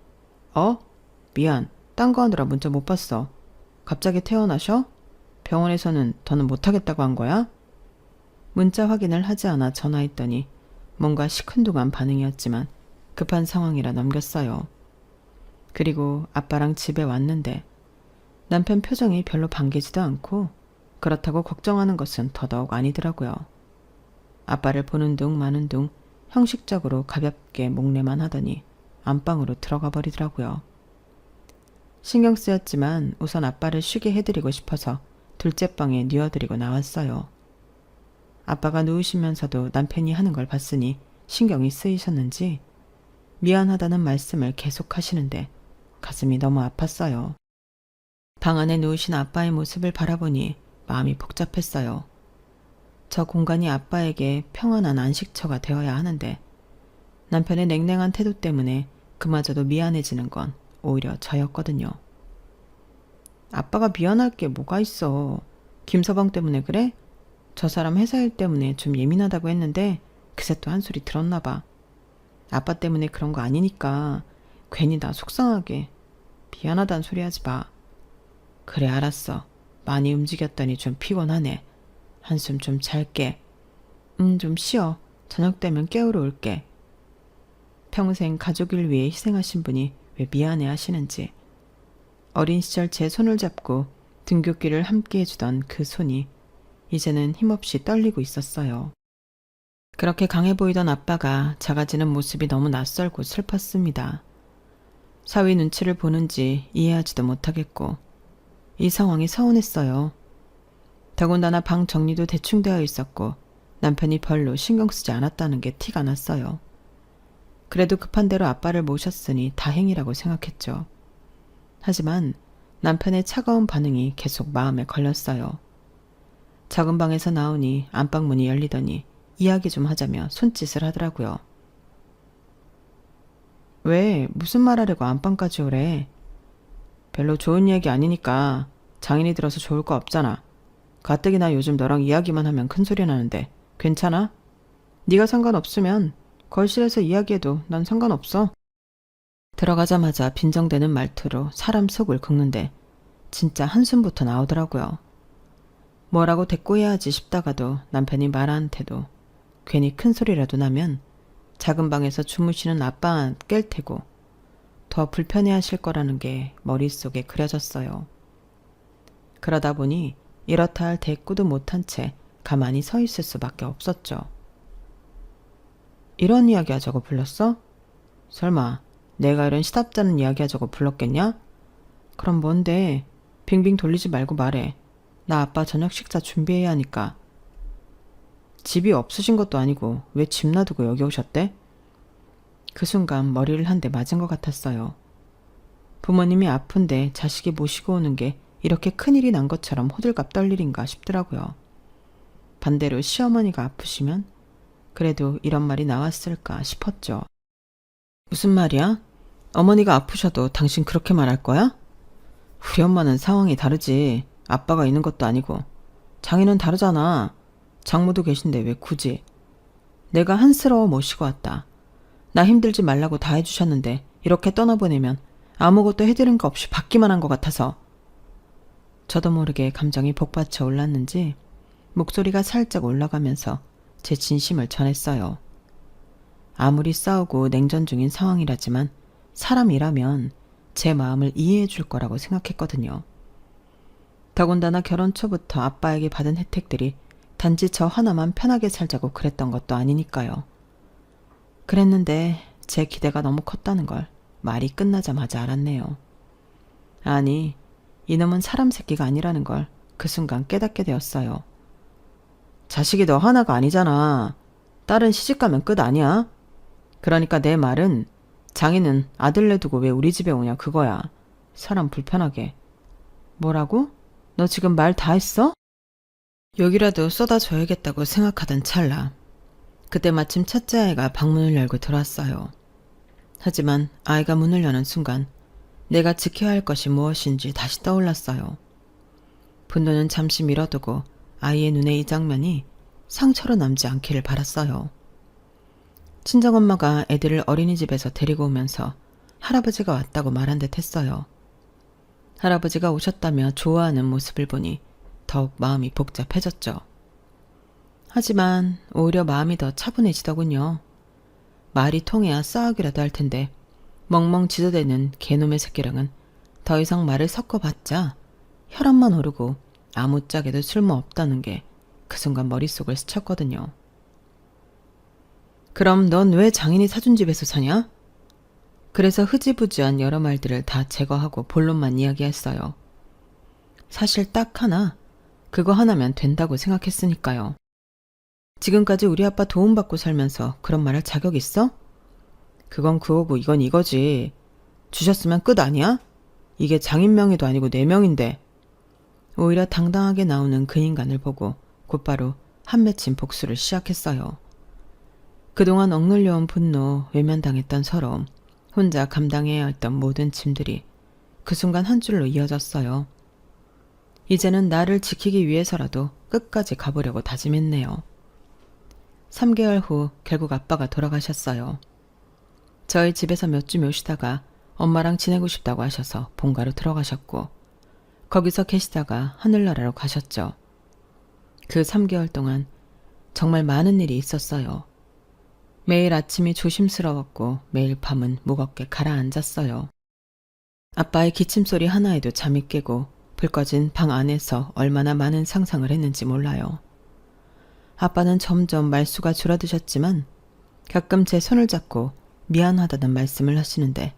미안. 딴 거 하느라 문자 못 봤어. 갑자기 퇴원하셔? 병원에서는 더는 못하겠다고 한 거야? 문자 확인을 하지 않아 전화했더니 뭔가 시큰둥한 반응이었지만 급한 상황이라 넘겼어요. 그리고 아빠랑 집에 왔는데 남편 표정이 별로 반기지도 않고 그렇다고 걱정하는 것은 더더욱 아니더라고요. 아빠를 보는 둥 마는 둥 형식적으로 가볍게 목례만 하더니 안방으로 들어가 버리더라고요. 신경 쓰였지만 우선 아빠를 쉬게 해드리고 싶어서 둘째 방에 뉘어드리고 나왔어요. 아빠가 누우시면서도 남편이 하는 걸 봤으니 신경이 쓰이셨는지 미안하다는 말씀을 계속 하시는데 가슴이 너무 아팠어요. 방 안에 누우신 아빠의 모습을 바라보니 마음이 복잡했어요. 저 공간이 아빠에게 평안한 안식처가 되어야 하는데 남편의 냉랭한 태도 때문에 그마저도 미안해지는 건 오히려 저였거든요. 아빠가 미안할 게 뭐가 있어. 김서방 때문에 그래? 저 사람 회사 일 때문에 좀 예민하다고 했는데 그새 또 한 소리 들었나 봐. 아빠 때문에 그런 거 아니니까 괜히 나 속상하게 미안하다는 소리 하지 마. 그래, 알았어. 많이 움직였더니 좀 피곤하네. 한숨 좀 잘게. 좀 쉬어. 저녁 되면 깨우러 올게. 평생 가족을 위해 희생하신 분이 왜 미안해 하시는지. 어린 시절 제 손을 잡고 등굣길을 함께 해주던 그 손이 이제는 힘없이 떨리고 있었어요. 그렇게 강해 보이던 아빠가 작아지는 모습이 너무 낯설고 슬펐습니다. 사위 눈치를 보는지 이해하지도 못하겠고 이 상황이 서운했어요. 더군다나 방 정리도 대충 되어 있었고 남편이 별로 신경 쓰지 않았다는 게 티가 났어요. 그래도 급한 대로 아빠를 모셨으니 다행이라고 생각했죠. 하지만 남편의 차가운 반응이 계속 마음에 걸렸어요. 작은 방에서 나오니 안방문이 열리더니 이야기 좀 하자며 손짓을 하더라고요. 왜? 무슨 말 하려고 안방까지 오래? 별로 좋은 이야기 아니니까 장인이 들어서 좋을 거 없잖아. 가뜩이나 요즘 너랑 이야기만 하면 큰소리 나는데 괜찮아? 네가 상관없으면 거실에서 이야기해도 난 상관없어. 들어가자마자 빈정대는 말투로 사람 속을 긁는데 진짜 한숨부터 나오더라고요. 뭐라고 대꾸해야 하지 싶다가도 남편이 말하는 태도 괜히 큰 소리라도 나면 작은 방에서 주무시는 아빠 깰 테고 더 불편해하실 거라는 게 머릿속에 그려졌어요. 그러다 보니 이렇다 할 대꾸도 못한 채 가만히 서 있을 수밖에 없었죠. 이런 이야기 하자고 불렀어? 설마 내가 이런 시답잖은 이야기 하자고 불렀겠냐? 그럼 뭔데? 빙빙 돌리지 말고 말해. 나 아빠 저녁 식사 준비해야 하니까. 집이 없으신 것도 아니고 왜 집 놔두고 여기 오셨대? 그 순간 머리를 한 대 맞은 것 같았어요. 부모님이 아픈데 자식이 모시고 오는 게 이렇게 큰일이 난 것처럼 호들갑 떨 일인가 싶더라고요. 반대로 시어머니가 아프시면 그래도 이런 말이 나왔을까 싶었죠. 무슨 말이야? 어머니가 아프셔도 당신 그렇게 말할 거야? 우리 엄마는 상황이 다르지. 아빠가 있는 것도 아니고. 장인은 다르잖아. 장모도 계신데 왜 굳이. 내가 한스러워 모시고 왔다. 나 힘들지 말라고 다 해주셨는데 이렇게 떠나보내면 아무것도 해드린 거 없이 받기만 한 것 같아서. 저도 모르게 감정이 복받쳐 올랐는지 목소리가 살짝 올라가면서 제 진심을 전했어요. 아무리 싸우고 냉전 중인 상황이라지만 사람이라면 제 마음을 이해해 줄 거라고 생각했거든요. 더군다나 결혼 초부터 아빠에게 받은 혜택들이 단지 저 하나만 편하게 살자고 그랬던 것도 아니니까요. 그랬는데 제 기대가 너무 컸다는 걸 말이 끝나자마자 알았네요. 아니, 이놈은 사람 새끼가 아니라는 걸 그 순간 깨닫게 되었어요. 자식이 너 하나가 아니잖아. 딸은 시집가면 끝 아니야? 그러니까 내 말은 장인은 아들 내두고 왜 우리 집에 오냐 그거야. 사람 불편하게. 뭐라고? 너 지금 말 다 했어? 욕이라도 쏟아줘야겠다고 생각하던 찰나. 그때 마침 첫째 아이가 방문을 열고 들어왔어요. 하지만 아이가 문을 여는 순간 내가 지켜야 할 것이 무엇인지 다시 떠올랐어요. 분노는 잠시 미뤄두고 아이의 눈에 이 장면이 상처로 남지 않기를 바랐어요. 친정엄마가 애들을 어린이집에서 데리고 오면서 할아버지가 왔다고 말한 듯 했어요. 할아버지가 오셨다며 좋아하는 모습을 보니 더욱 마음이 복잡해졌죠. 하지만 오히려 마음이 더 차분해지더군요. 말이 통해야 싸우기라도 할 텐데 멍멍 짖어대는 개놈의 새끼랑은 더 이상 말을 섞어봤자 혈압만 오르고 아무짝에도 쓸모없다는 게 그 순간 머릿속을 스쳤거든요. 그럼 넌 왜 장인이 사준 집에서 사냐? 그래서 흐지부지한 여러 말들을 다 제거하고 본론만 이야기했어요. 사실 딱 하나, 그거 하나면 된다고 생각했으니까요. 지금까지 우리 아빠 도움받고 살면서 그런 말 할 자격 있어? 그건 그거고 이건 이거지. 주셨으면 끝 아니야? 이게 장인 명의도 아니고 내 명인데. 오히려 당당하게 나오는 그 인간을 보고 곧바로 한 맺힌 복수를 시작했어요. 그동안 억눌려온 분노, 외면당했던 서러움, 혼자 감당해야 했던 모든 짐들이 그 순간 한 줄로 이어졌어요. 이제는 나를 지키기 위해서라도 끝까지 가보려고 다짐했네요. 3개월 후 결국 아빠가 돌아가셨어요. 저희 집에서 몇 주 모시다가 엄마랑 지내고 싶다고 하셔서 본가로 들어가셨고 거기서 계시다가 하늘나라로 가셨죠. 그 3개월 동안 정말 많은 일이 있었어요. 매일 아침이 조심스러웠고 매일 밤은 무겁게 가라앉았어요. 아빠의 기침소리 하나에도 잠이 깨고 불 꺼진 방 안에서 얼마나 많은 상상을 했는지 몰라요. 아빠는 점점 말수가 줄어드셨지만 가끔 제 손을 잡고 미안하다는 말씀을 하시는데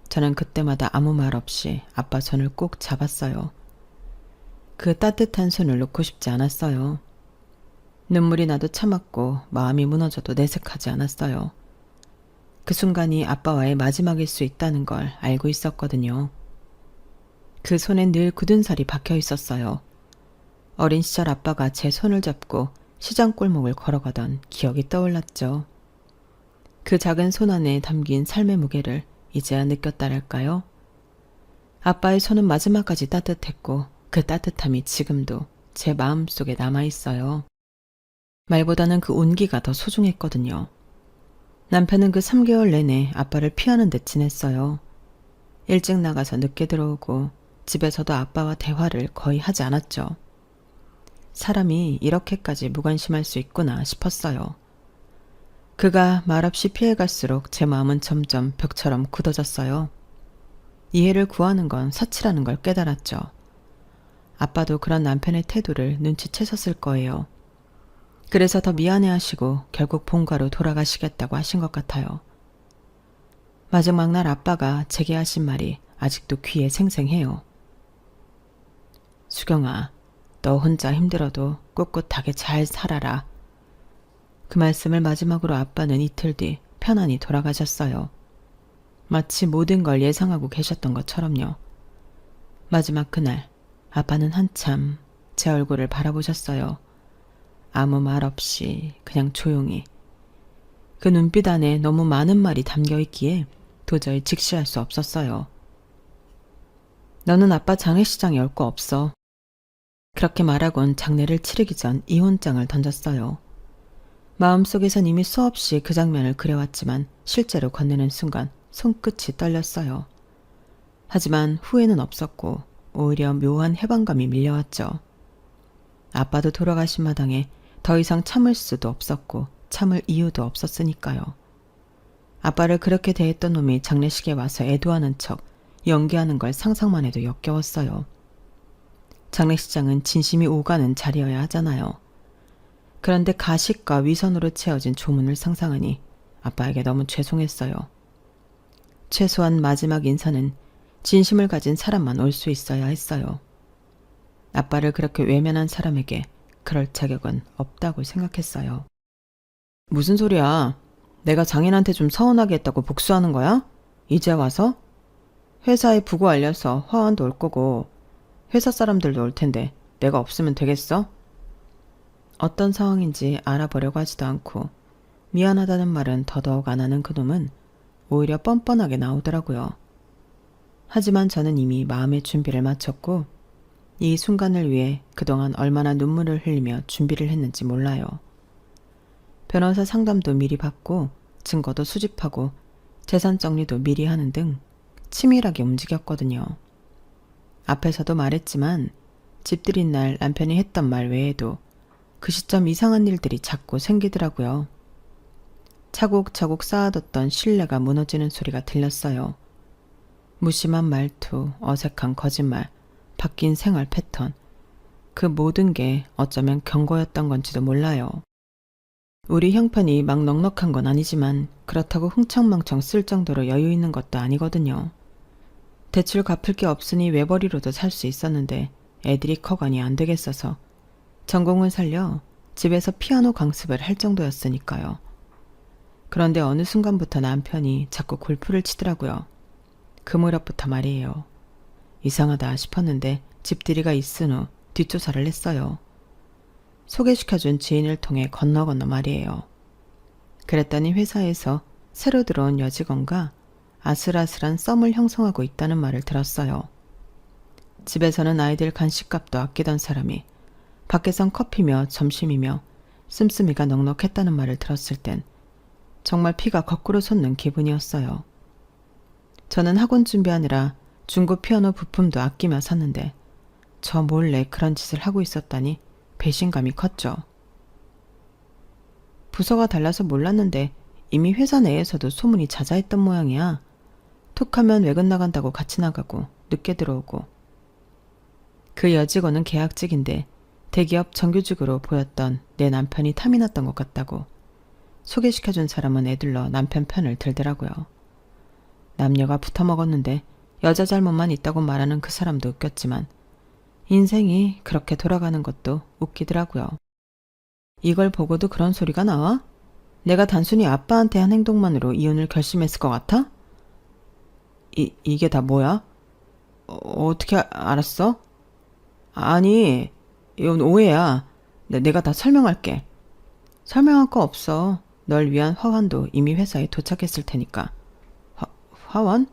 저는 그때마다 아무 말 없이 아빠 손을 꼭 잡았어요. 그 따뜻한 손을 놓고 싶지 않았어요. 눈물이 나도 참았고 마음이 무너져도 내색하지 않았어요. 그 순간이 아빠와의 마지막일 수 있다는 걸 알고 있었거든요. 그 손엔 늘 굳은 살이 박혀 있었어요. 어린 시절 아빠가 제 손을 잡고 시장 골목을 걸어가던 기억이 떠올랐죠. 그 작은 손 안에 담긴 삶의 무게를 이제야 느꼈다랄까요? 아빠의 손은 마지막까지 따뜻했고 그 따뜻함이 지금도 제 마음속에 남아있어요. 말보다는 그 온기가 더 소중했거든요. 남편은 그 3개월 내내 아빠를 피하는 듯 지냈어요. 일찍 나가서 늦게 들어오고 집에서도 아빠와 대화를 거의 하지 않았죠. 사람이 이렇게까지 무관심할 수 있구나 싶었어요. 그가 말없이 피해갈수록 제 마음은 점점 벽처럼 굳어졌어요. 이해를 구하는 건 사치라는 걸 깨달았죠. 아빠도 그런 남편의 태도를 눈치채셨을 거예요. 그래서 더 미안해하시고 결국 본가로 돌아가시겠다고 하신 것 같아요. 마지막 날 아빠가 제게 하신 말이 아직도 귀에 생생해요. 수경아, 너 혼자 힘들어도 꿋꿋하게 잘 살아라. 그 말씀을 마지막으로 아빠는 이틀 뒤 편안히 돌아가셨어요. 마치 모든 걸 예상하고 계셨던 것처럼요. 마지막 그날 아빠는 한참 제 얼굴을 바라보셨어요. 아무 말 없이 그냥 조용히. 그 눈빛 안에 너무 많은 말이 담겨 있기에 도저히 직시할 수 없었어요. 너는 아빠 장례식장 열 거 없어. 그렇게 말하곤 장례를 치르기 전 이혼장을 던졌어요. 마음속에선 이미 수없이 그 장면을 그려왔지만 실제로 건네는 순간 손끝이 떨렸어요. 하지만 후회는 없었고 오히려 묘한 해방감이 밀려왔죠. 아빠도 돌아가신 마당에 더 이상 참을 수도 없었고 참을 이유도 없었으니까요. 아빠를 그렇게 대했던 놈이 장례식에 와서 애도하는 척 연기하는 걸 상상만 해도 역겨웠어요. 장례식장은 진심이 오가는 자리여야 하잖아요. 그런데 가식과 위선으로 채워진 조문을 상상하니 아빠에게 너무 죄송했어요. 최소한 마지막 인사는 진심을 가진 사람만 올 수 있어야 했어요. 아빠를 그렇게 외면한 사람에게 그럴 자격은 없다고 생각했어요. 무슨 소리야? 내가 장인한테 좀 서운하게 했다고 복수하는 거야? 이제 와서? 회사에 부고 알려서 화환도 올 거고 회사 사람들도 올 텐데 내가 없으면 되겠어? 어떤 상황인지 알아보려고 하지도 않고 미안하다는 말은 더더욱 안 하는 그놈은 오히려 뻔뻔하게 나오더라고요. 하지만 저는 이미 마음의 준비를 마쳤고 이 순간을 위해 그동안 얼마나 눈물을 흘리며 준비를 했는지 몰라요. 변호사 상담도 미리 받고 증거도 수집하고 재산 정리도 미리 하는 등 치밀하게 움직였거든요. 앞에서도 말했지만 집들인 날 남편이 했던 말 외에도 그 시점 이상한 일들이 자꾸 생기더라고요. 차곡차곡 쌓아뒀던 신뢰가 무너지는 소리가 들렸어요. 무심한 말투, 어색한 거짓말, 바뀐 생활 패턴, 그 모든 게 어쩌면 경고였던 건지도 몰라요. 우리 형편이 막 넉넉한 건 아니지만 그렇다고 흥청망청 쓸 정도로 여유 있는 것도 아니거든요. 대출 갚을 게 없으니 외벌이로도 살 수 있었는데 애들이 커가니 안 되겠어서 전공을 살려 집에서 피아노 강습을 할 정도였으니까요. 그런데 어느 순간부터 남편이 자꾸 골프를 치더라고요. 그 무렵부터 말이에요. 이상하다 싶었는데 집들이가 있은 후 뒷조사를 했어요. 소개시켜준 지인을 통해 건너 말이에요. 그랬더니 회사에서 새로 들어온 여직원과 아슬아슬한 썸을 형성하고 있다는 말을 들었어요. 집에서는 아이들 간식값도 아끼던 사람이 밖에선 커피며 점심이며 씀씀이가 넉넉했다는 말을 들었을 땐 정말 피가 거꾸로 솟는 기분이었어요. 저는 학원 준비하느라 중고 피아노 부품도 아끼며 샀는데 저 몰래 그런 짓을 하고 있었다니 배신감이 컸죠. 부서가 달라서 몰랐는데 이미 회사 내에서도 소문이 자자했던 모양이야. 툭하면 외근 나간다고 같이 나가고 늦게 들어오고. 그 여직원은 계약직인데 대기업 정규직으로 보였던 내 남편이 탐이 났던 것 같다고. 소개시켜준 사람은 애들러 남편 편을 들더라고요. 남녀가 붙어먹었는데 여자 잘못만 있다고 말하는 그 사람도 웃겼지만 인생이 그렇게 돌아가는 것도 웃기더라고요. 이걸 보고도 그런 소리가 나와? 내가 단순히 아빠한테 한 행동만으로 이혼을 결심했을 것 같아? 이게 다 뭐야? 어떻게 알았어? 아니, 이건 오해야. 내가 다 설명할게. 설명할 거 없어. 널 위한 화환도 이미 회사에 도착했을 테니까. 화환?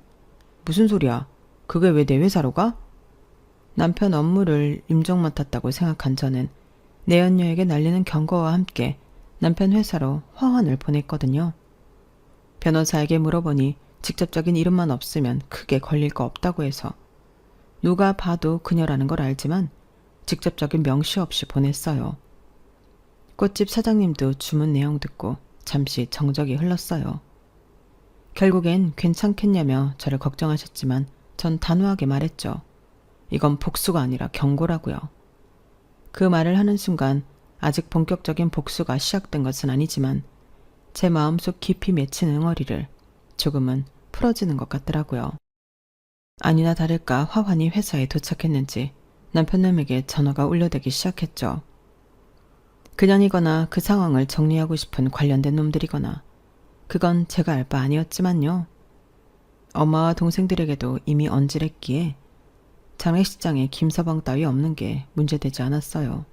무슨 소리야? 그게 왜 내 회사로 가? 남편 업무를 임종 맡았다고 생각한 저는 내연녀에게 날리는 경고와 함께 남편 회사로 화환을 보냈거든요. 변호사에게 물어보니 직접적인 이름만 없으면 크게 걸릴 거 없다고 해서 누가 봐도 그녀라는 걸 알지만 직접적인 명시 없이 보냈어요. 꽃집 사장님도 주문 내용 듣고 잠시 정적이 흘렀어요. 결국엔 괜찮겠냐며 저를 걱정하셨지만 전 단호하게 말했죠. 이건 복수가 아니라 경고라고요. 그 말을 하는 순간 아직 본격적인 복수가 시작된 것은 아니지만 제 마음속 깊이 맺힌 응어리를 조금은 풀어지는 것 같더라고요. 아니나 다를까 화환이 회사에 도착했는지 남편놈에게 전화가 울려대기 시작했죠. 그년이거나 그 상황을 정리하고 싶은 관련된 놈들이거나 그건 제가 알 바 아니었지만요. 엄마와 동생들에게도 이미 언질했기에 장례식장에 김서방 따위 없는 게 문제되지 않았어요.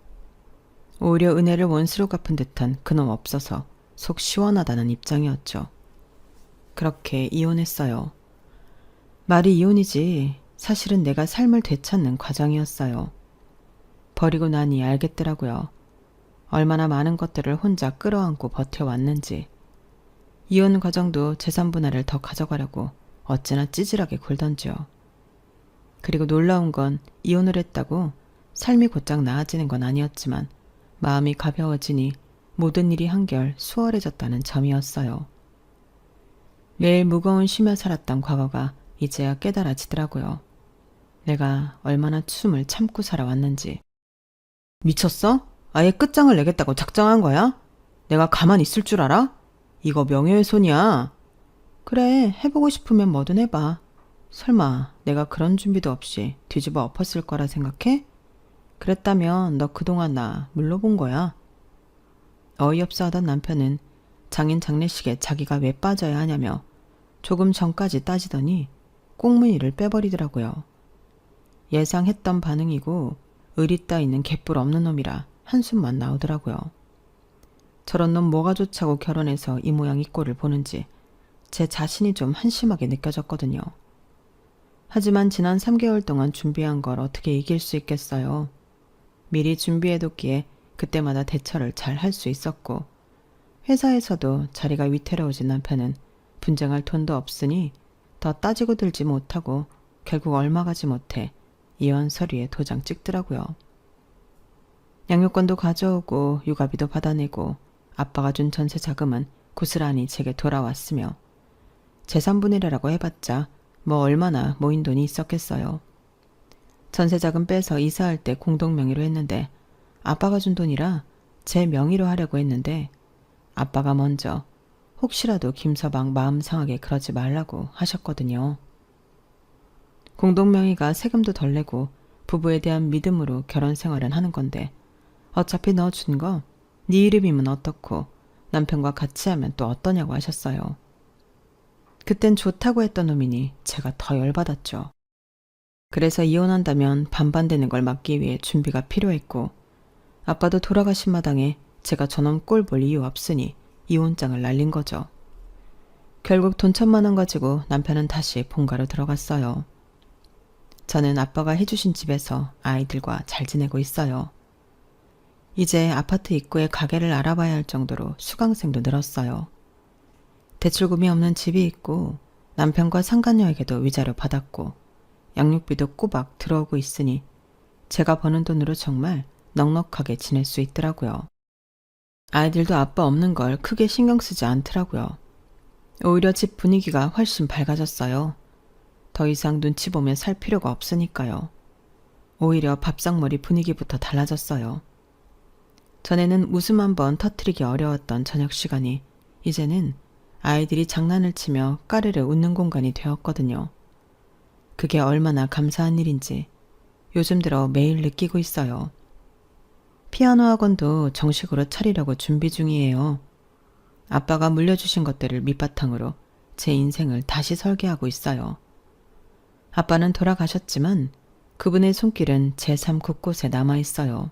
오히려 은혜를 원수로 갚은 듯한 그놈 없어서 속 시원하다는 입장이었죠. 그렇게 이혼했어요. 말이 이혼이지 사실은 내가 삶을 되찾는 과정이었어요. 버리고 나니 알겠더라고요. 얼마나 많은 것들을 혼자 끌어안고 버텨왔는지. 이혼 과정도 재산 분할을 더 가져가려고 어찌나 찌질하게 굴던지요. 그리고 놀라운 건 이혼을 했다고 삶이 곧장 나아지는 건 아니었지만 마음이 가벼워지니 모든 일이 한결 수월해졌다는 점이었어요. 매일 무거운 쉬며 살았던 과거가 이제야 깨달아지더라고요. 내가 얼마나 숨을 참고 살아왔는지. 미쳤어? 아예 끝장을 내겠다고 작정한 거야? 내가 가만히 있을 줄 알아? 이거 명예훼손이야. 그래, 해보고 싶으면 뭐든 해봐. 설마 내가 그런 준비도 없이 뒤집어 엎었을 거라 생각해? 그랬다면 너 그동안 나 물러본 거야. 어이없어 하던 남편은 장인 장례식에 자기가 왜 빠져야 하냐며 조금 전까지 따지더니 꽁무니를 빼버리더라고요. 예상했던 반응이고 의리 따위는 개뿔 없는 놈이라 한숨만 나오더라고요. 저런 놈 뭐가 좋자고 결혼해서 이 모양 이 꼴을 보는지 제 자신이 좀 한심하게 느껴졌거든요. 하지만 지난 3개월 동안 준비한 걸 어떻게 이길 수 있겠어요. 미리 준비해뒀기에 그때마다 대처를 잘 할 수 있었고 회사에서도 자리가 위태로워진 남편은 분쟁할 돈도 없으니 더 따지고 들지 못하고 결국 얼마 가지 못해 이혼 서류에 도장 찍더라고요. 양육권도 가져오고 육아비도 받아내고 아빠가 준 전세 자금은 고스란히 제게 돌아왔으며 재산분해라고 해봤자 뭐 얼마나 모인 돈이 있었겠어요. 전세 자금 빼서 이사할 때 공동명의로 했는데 아빠가 준 돈이라 제 명의로 하려고 했는데 아빠가 먼저 혹시라도 김서방 마음 상하게 그러지 말라고 하셨거든요. 공동명의가 세금도 덜 내고 부부에 대한 믿음으로 결혼 생활은 하는 건데 어차피 너 준 거 네 이름이면 어떻고 남편과 같이 하면 또 어떠냐고 하셨어요. 그땐 좋다고 했던 놈이니 제가 더 열받았죠. 그래서 이혼한다면 반반되는 걸 막기 위해 준비가 필요했고 아빠도 돌아가신 마당에 제가 저놈 꼴 볼 이유 없으니 이혼장을 날린 거죠. 결국 돈 1,000만 원 가지고 남편은 다시 본가로 들어갔어요. 저는 아빠가 해주신 집에서 아이들과 잘 지내고 있어요. 이제 아파트 입구에 가게를 알아봐야 할 정도로 수강생도 늘었어요. 대출금이 없는 집이 있고 남편과 상간녀에게도 위자료 받았고 양육비도 꼬박 들어오고 있으니 제가 버는 돈으로 정말 넉넉하게 지낼 수 있더라고요. 아이들도 아빠 없는 걸 크게 신경 쓰지 않더라고요. 오히려 집 분위기가 훨씬 밝아졌어요. 더 이상 눈치 보며 살 필요가 없으니까요. 오히려 밥상머리 분위기부터 달라졌어요. 전에는 웃음 한번 터뜨리기 어려웠던 저녁 시간이 이제는 아이들이 장난을 치며 까르르 웃는 공간이 되었거든요. 그게 얼마나 감사한 일인지 요즘 들어 매일 느끼고 있어요. 피아노 학원도 정식으로 차리려고 준비 중이에요. 아빠가 물려주신 것들을 밑바탕으로 제 인생을 다시 설계하고 있어요. 아빠는 돌아가셨지만 그분의 손길은 제 삶 곳곳에 남아있어요.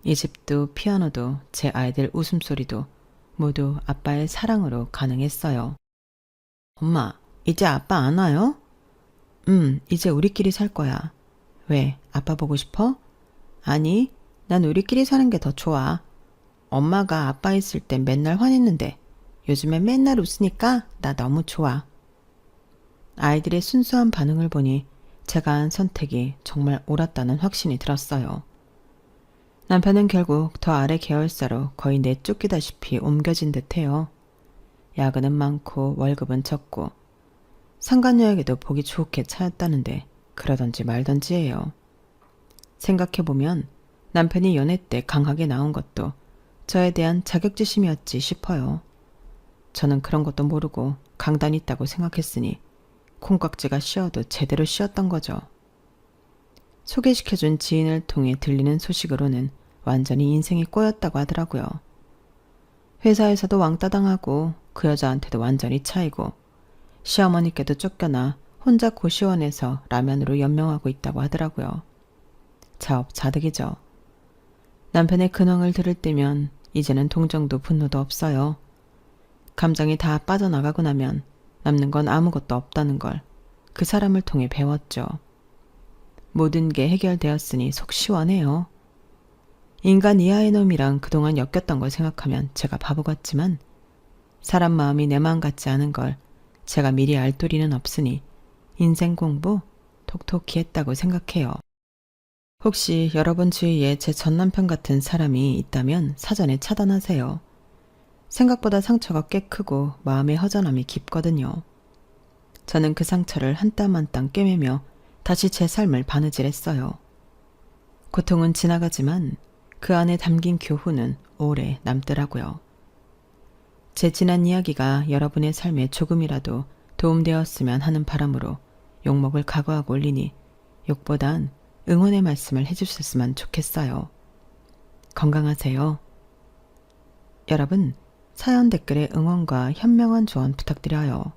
이 집도 피아노도 제 아이들 웃음소리도 모두 아빠의 사랑으로 가능했어요. 엄마, 이제 아빠 안 와요? 이제 우리끼리 살 거야. 왜, 아빠 보고 싶어? 아니, 난 우리끼리 사는 게 더 좋아. 엄마가 아빠 있을 땐 맨날 화냈는데 요즘엔 맨날 웃으니까 나 너무 좋아. 아이들의 순수한 반응을 보니 제가 한 선택이 정말 옳았다는 확신이 들었어요. 남편은 결국 더 아래 계열사로 거의 내쫓기다시피 옮겨진 듯해요. 야근은 많고 월급은 적고 상간녀에게도 보기 좋게 차였다는데 그러던지 말던지예요. 생각해보면 남편이 연애 때 강하게 나온 것도 저에 대한 자격지심이었지 싶어요. 저는 그런 것도 모르고 강단이 있다고 생각했으니 콩깍지가 씌어도 제대로 씌었던 거죠. 소개시켜준 지인을 통해 들리는 소식으로는 완전히 인생이 꼬였다고 하더라고요. 회사에서도 왕따 당하고 그 여자한테도 완전히 차이고 시어머니께도 쫓겨나 혼자 고시원에서 라면으로 연명하고 있다고 하더라고요. 자업자득이죠. 남편의 근황을 들을 때면 이제는 동정도 분노도 없어요. 감정이 다 빠져나가고 나면 남는 건 아무것도 없다는 걸 그 사람을 통해 배웠죠. 모든 게 해결되었으니 속 시원해요. 인간 이하의 놈이랑 그동안 엮였던 걸 생각하면 제가 바보 같지만 사람 마음이 내 마음 같지 않은 걸 제가 미리 알 도리는 없으니 인생 공부 톡톡히 했다고 생각해요. 혹시 여러분 주위에 제 전남편 같은 사람이 있다면 사전에 차단하세요. 생각보다 상처가 꽤 크고 마음의 허전함이 깊거든요. 저는 그 상처를 한 땀 한 땀 꿰매며 다시 제 삶을 바느질했어요. 고통은 지나가지만 그 안에 담긴 교훈은 오래 남더라고요. 제 지난 이야기가 여러분의 삶에 조금이라도 도움되었으면 하는 바람으로 욕먹을 각오하고 올리니 욕보단 응원의 말씀을 해주셨으면 좋겠어요. 건강하세요. 여러분, 사연 댓글에 응원과 현명한 조언 부탁드려요.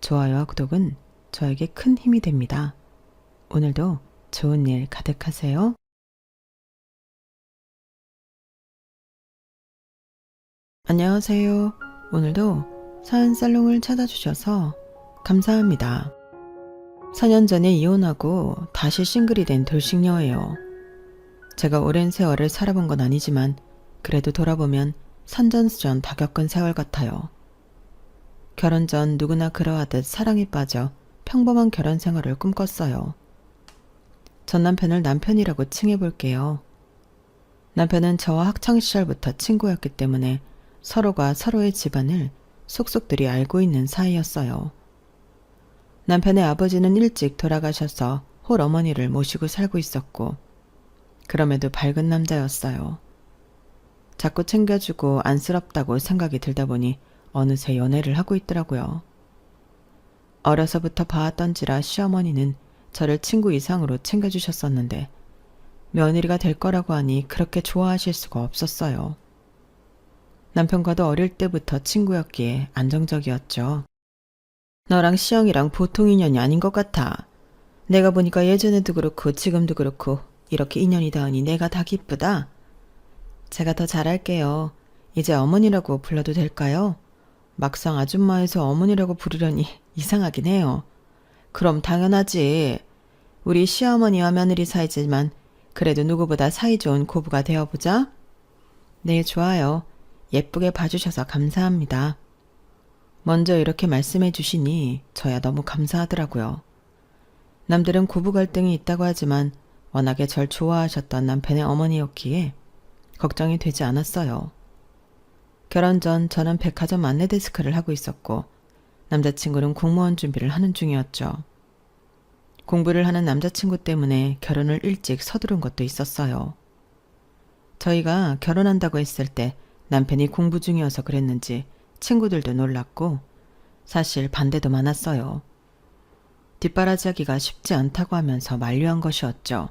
좋아요와 구독은 저에게 큰 힘이 됩니다. 오늘도 좋은 일 가득하세요. 안녕하세요. 오늘도 사연 살롱을 찾아주셔서 감사합니다. 4년 전에 이혼하고 다시 싱글이 된 돌싱녀예요. 제가 오랜 세월을 살아본 건 아니지만 그래도 돌아보면 산전수전 다 겪은 세월 같아요. 결혼 전 누구나 그러하듯 사랑에 빠져 평범한 결혼 생활을 꿈꿨어요. 전 남편을 남편이라고 칭해볼게요. 남편은 저와 학창시절부터 친구였기 때문에 서로가 서로의 집안을 속속들이 알고 있는 사이였어요. 남편의 아버지는 일찍 돌아가셔서 홀어머니를 모시고 살고 있었고 그럼에도 밝은 남자였어요. 자꾸 챙겨주고 안쓰럽다고 생각이 들다 보니 어느새 연애를 하고 있더라고요. 어려서부터 봐왔던지라 시어머니는 저를 친구 이상으로 챙겨주셨었는데 며느리가 될 거라고 하니 그렇게 좋아하실 수가 없었어요. 남편과도 어릴 때부터 친구였기에 안정적이었죠. 너랑 시영이랑 보통 인연이 아닌 것 같아. 내가 보니까 예전에도 그렇고 지금도 그렇고 이렇게 인연이 닿으니 내가 다 기쁘다. 제가 더 잘할게요. 이제 어머니라고 불러도 될까요? 막상 아줌마에서 어머니라고 부르려니 이상하긴 해요. 그럼 당연하지. 우리 시어머니와 며느리 사이지만 그래도 누구보다 사이좋은 고부가 되어보자. 네, 좋아요. 예쁘게 봐주셔서 감사합니다. 먼저 이렇게 말씀해 주시니 저야 너무 감사하더라고요. 남들은 고부 갈등이 있다고 하지만 워낙에 절 좋아하셨던 남편의 어머니였기에 걱정이 되지 않았어요. 결혼 전 저는 백화점 안내 데스크를 하고 있었고 남자친구는 공무원 준비를 하는 중이었죠. 공부를 하는 남자친구 때문에 결혼을 일찍 서두른 것도 있었어요. 저희가 결혼한다고 했을 때 남편이 공부 중이어서 그랬는지 친구들도 놀랐고 사실 반대도 많았어요. 뒷바라지하기가 쉽지 않다고 하면서 만류한 것이었죠.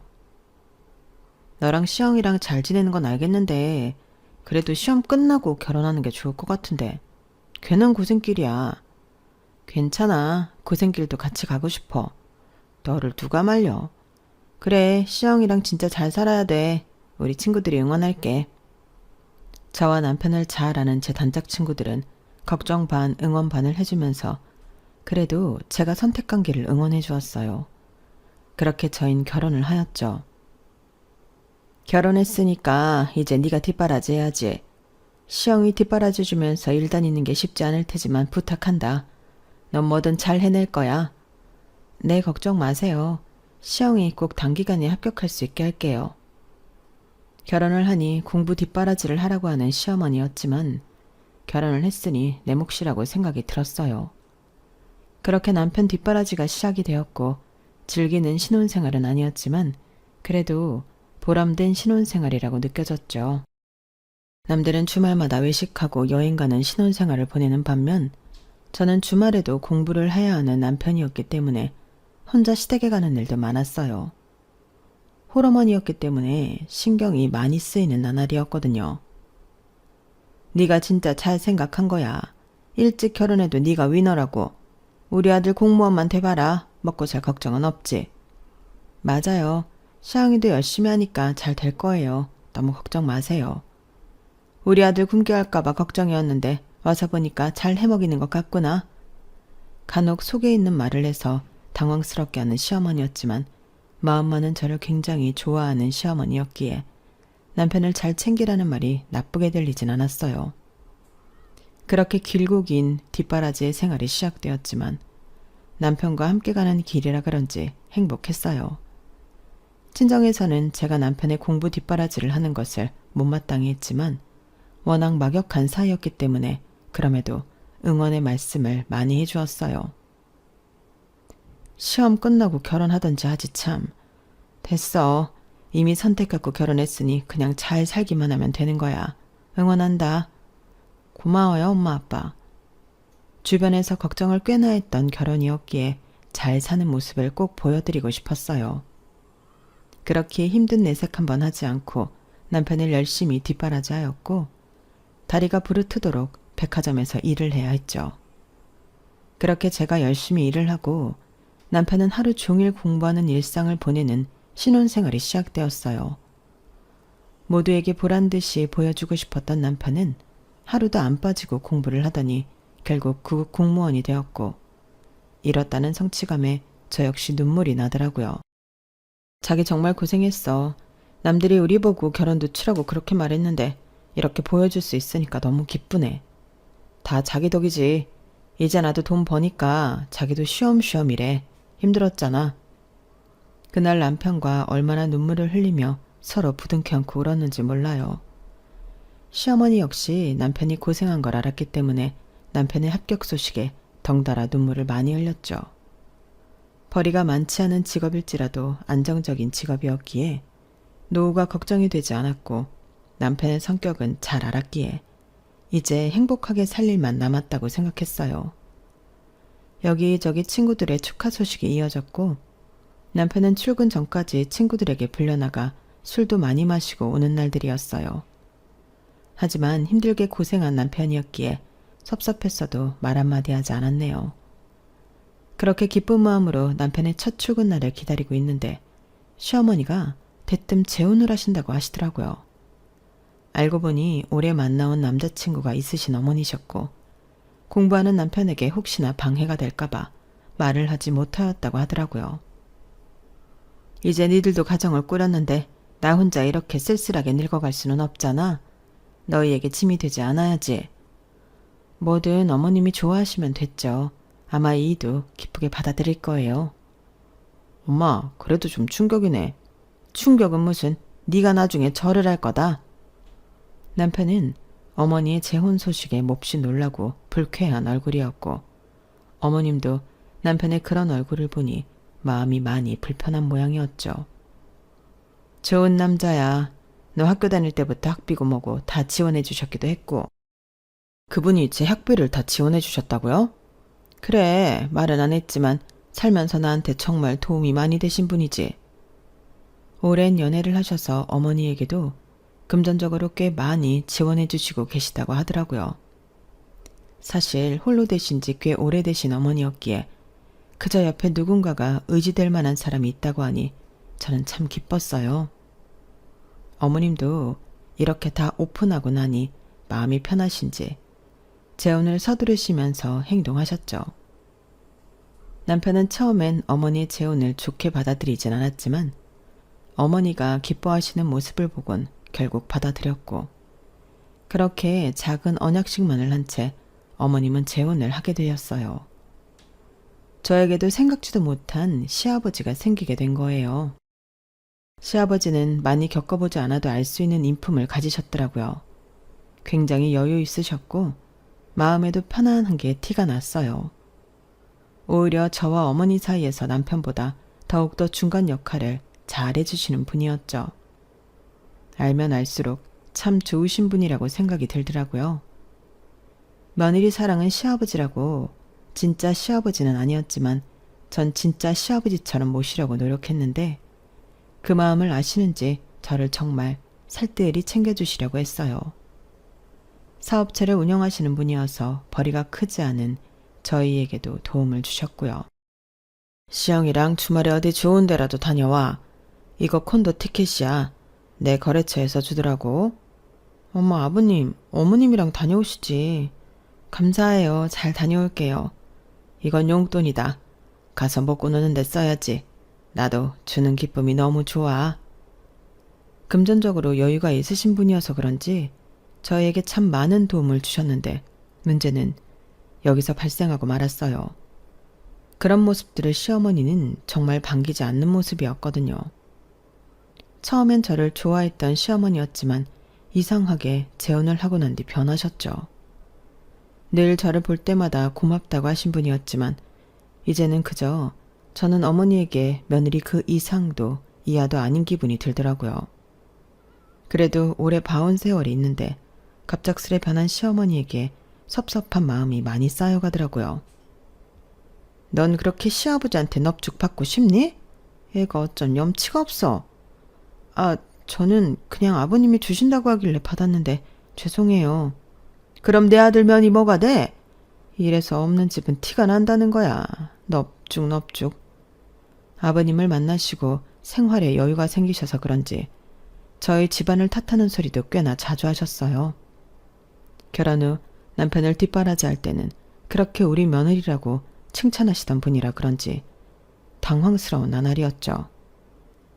너랑 시영이랑 잘 지내는 건 알겠는데 그래도 시험 끝나고 결혼하는 게 좋을 것 같은데 괜한 고생길이야. 괜찮아. 고생길도 같이 가고 싶어. 너를 누가 말려. 그래, 시영이랑 진짜 잘 살아야 돼. 우리 친구들이 응원할게. 저와 남편을 잘 아는 제 단짝 친구들은 걱정 반 응원 반을 해주면서 그래도 제가 선택한 길을 응원해 주었어요. 그렇게 저희는 결혼을 하였죠. 결혼했으니까 이제 네가 뒷바라지 해야지. 시영이 뒷바라지 주면서 일 다니는 게 쉽지 않을 테지만 부탁한다. 넌 뭐든 잘 해낼 거야. 네, 걱정 마세요. 시영이 꼭 단기간에 합격할 수 있게 할게요. 결혼을 하니 공부 뒷바라지를 하라고 하는 시어머니였지만 결혼을 했으니 내 몫이라고 생각이 들었어요. 그렇게 남편 뒷바라지가 시작이 되었고 즐기는 신혼생활은 아니었지만 그래도 보람된 신혼생활이라고 느껴졌죠. 남들은 주말마다 외식하고 여행 가는 신혼생활을 보내는 반면 저는 주말에도 공부를 해야 하는 남편이었기 때문에 혼자 시댁에 가는 일도 많았어요. 홀어머니였기 때문에 신경이 많이 쓰이는 나날이었거든요. 네가 진짜 잘 생각한 거야. 일찍 결혼해도 네가 위너라고. 우리 아들 공무원만 돼봐라. 먹고 살 걱정은 없지. 맞아요. 시영이도 열심히 하니까 잘 될 거예요. 너무 걱정 마세요. 우리 아들 굶게 할까봐 걱정이었는데 와서 보니까 잘 해먹이는 것 같구나. 간혹 속에 있는 말을 해서 당황스럽게 하는 시어머니였지만 마음만은 저를 굉장히 좋아하는 시어머니였기에 남편을 잘 챙기라는 말이 나쁘게 들리진 않았어요. 그렇게 길고 긴 뒷바라지의 생활이 시작되었지만 남편과 함께 가는 길이라 그런지 행복했어요. 친정에서는 제가 남편의 공부 뒷바라지를 하는 것을 못마땅히 했지만 워낙 막역한 사이였기 때문에 그럼에도 응원의 말씀을 많이 해주었어요. 시험 끝나고 결혼하던지 하지 참. 됐어. 이미 선택하고 결혼했으니 그냥 잘 살기만 하면 되는 거야. 응원한다. 고마워요, 엄마 아빠. 주변에서 걱정을 꽤나 했던 결혼이었기에 잘 사는 모습을 꼭 보여드리고 싶었어요. 그렇게 힘든 내색 한번 하지 않고 남편을 열심히 뒷바라지하였고 다리가 부르트도록 백화점에서 일을 해야 했죠. 그렇게 제가 열심히 일을 하고 남편은 하루 종일 공부하는 일상을 보내는 신혼생활이 시작되었어요. 모두에게 보란듯이 보여주고 싶었던 남편은 하루도 안 빠지고 공부를 하더니 결국 구급 공무원이 되었고 이렇다는 성취감에 저 역시 눈물이 나더라고요. 자기 정말 고생했어. 남들이 우리 보고 결혼 늦추라고 그렇게 말했는데 이렇게 보여줄 수 있으니까 너무 기쁘네. 다 자기 덕이지. 이제 나도 돈 버니까 자기도 쉬엄쉬엄 일해. 힘들었잖아. 그날 남편과 얼마나 눈물을 흘리며 서로 부둥켜 안고 울었는지 몰라요. 시어머니 역시 남편이 고생한 걸 알았기 때문에 남편의 합격 소식에 덩달아 눈물을 많이 흘렸죠. 벌이가 많지 않은 직업일지라도 안정적인 직업이었기에 노후가 걱정이 되지 않았고 남편의 성격은 잘 알았기에 이제 행복하게 살 일만 남았다고 생각했어요. 여기저기 친구들의 축하 소식이 이어졌고 남편은 출근 전까지 친구들에게 불려나가 술도 많이 마시고 오는 날들이었어요. 하지만 힘들게 고생한 남편이었기에 섭섭했어도 말 한마디 하지 않았네요. 그렇게 기쁜 마음으로 남편의 첫 출근 날을 기다리고 있는데 시어머니가 대뜸 재혼을 하신다고 하시더라고요. 알고 보니 올해 만나온 남자친구가 있으신 어머니셨고 공부하는 남편에게 혹시나 방해가 될까봐 말을 하지 못하였다고 하더라고요. 이제 니들도 가정을 꾸렸는데 나 혼자 이렇게 쓸쓸하게 늙어갈 수는 없잖아. 너희에게 짐이 되지 않아야지. 뭐든 어머님이 좋아하시면 됐죠. 아마 이도 기쁘게 받아들일 거예요. 엄마, 그래도 좀 충격이네. 충격은 무슨, 네가 나중에 절을 할 거다. 남편은 어머니의 재혼 소식에 몹시 놀라고 불쾌한 얼굴이었고 어머님도 남편의 그런 얼굴을 보니 마음이 많이 불편한 모양이었죠. 좋은 남자야. 너 학교 다닐 때부터 학비고 뭐고 다 지원해 주셨기도 했고. 그분이 제 학비를 다 지원해 주셨다고요? 그래, 말은 안 했지만 살면서 나한테 정말 도움이 많이 되신 분이지. 오랜 연애를 하셔서 어머니에게도 금전적으로 꽤 많이 지원해 주시고 계시다고 하더라고요. 사실 홀로 되신 지 꽤 오래되신 어머니였기에 그저 옆에 누군가가 의지될 만한 사람이 있다고 하니 저는 참 기뻤어요. 어머님도 이렇게 다 오픈하고 나니 마음이 편하신지 재혼을 서두르시면서 행동하셨죠. 남편은 처음엔 어머니의 재혼을 좋게 받아들이진 않았지만 어머니가 기뻐하시는 모습을 보곤 결국 받아들였고 그렇게 작은 언약식만을 한 채 어머님은 재혼을 하게 되었어요. 저에게도 생각지도 못한 시아버지가 생기게 된 거예요. 시아버지는 많이 겪어보지 않아도 알 수 있는 인품을 가지셨더라고요. 굉장히 여유 있으셨고 마음에도 편안한 게 티가 났어요. 오히려 저와 어머니 사이에서 남편보다 더욱더 중간 역할을 잘 해주시는 분이었죠. 알면 알수록 참 좋으신 분이라고 생각이 들더라고요. 며느리 사랑은 시아버지라고 진짜 시아버지는 아니었지만 전 진짜 시아버지처럼 모시려고 노력했는데 그 마음을 아시는지 저를 정말 살뜰히 챙겨주시려고 했어요. 사업체를 운영하시는 분이어서 벌이가 크지 않은 저희에게도 도움을 주셨고요. 시영이랑 주말에 어디 좋은 데라도 다녀와. 이거 콘도 티켓이야. 내 거래처에서 주더라고. 어머 아버님, 어머님이랑 다녀오시지. 감사해요. 잘 다녀올게요. 이건 용돈이다. 가서 먹고 노는 데 써야지. 나도 주는 기쁨이 너무 좋아. 금전적으로 여유가 있으신 분이어서 그런지 저에게 참 많은 도움을 주셨는데 문제는 여기서 발생하고 말았어요. 그런 모습들을 시어머니는 정말 반기지 않는 모습이었거든요. 처음엔 저를 좋아했던 시어머니였지만 이상하게 재혼을 하고 난 뒤 변하셨죠. 늘 저를 볼 때마다 고맙다고 하신 분이었지만 이제는 그저 저는 어머니에게 며느리 그 이상도 이하도 아닌 기분이 들더라고요. 그래도 오래 봐온 세월이 있는데 갑작스레 변한 시어머니에게 섭섭한 마음이 많이 쌓여가더라고요. 넌 그렇게 시아버지한테 넙죽 받고 싶니? 애가 어쩜 염치가 없어. 아, 저는 그냥 아버님이 주신다고 하길래 받았는데 죄송해요. 그럼 내 아들 면이 뭐가 돼? 이래서 없는 집은 티가 난다는 거야. 넙죽 넙죽. 아버님을 만나시고 생활에 여유가 생기셔서 그런지 저희 집안을 탓하는 소리도 꽤나 자주 하셨어요. 결혼 후 남편을 뒷바라지할 때는 그렇게 우리 며느리라고 칭찬하시던 분이라 그런지 당황스러운 나날이었죠.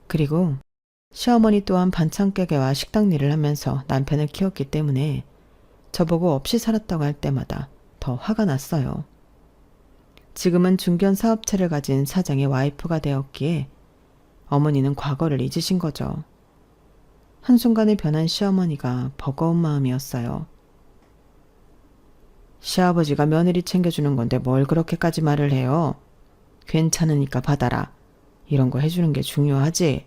그리고 시어머니 또한 반찬 가게와 식당 일을 하면서 남편을 키웠기 때문에 저보고 없이 살았다고 할 때마다 더 화가 났어요. 지금은 중견 사업체를 가진 사장의 와이프가 되었기에 어머니는 과거를 잊으신 거죠. 한순간에 변한 시어머니가 버거운 마음이었어요. 시아버지가 며느리 챙겨주는 건데 뭘 그렇게까지 말을 해요? 괜찮으니까 받아라. 이런 거 해주는 게 중요하지.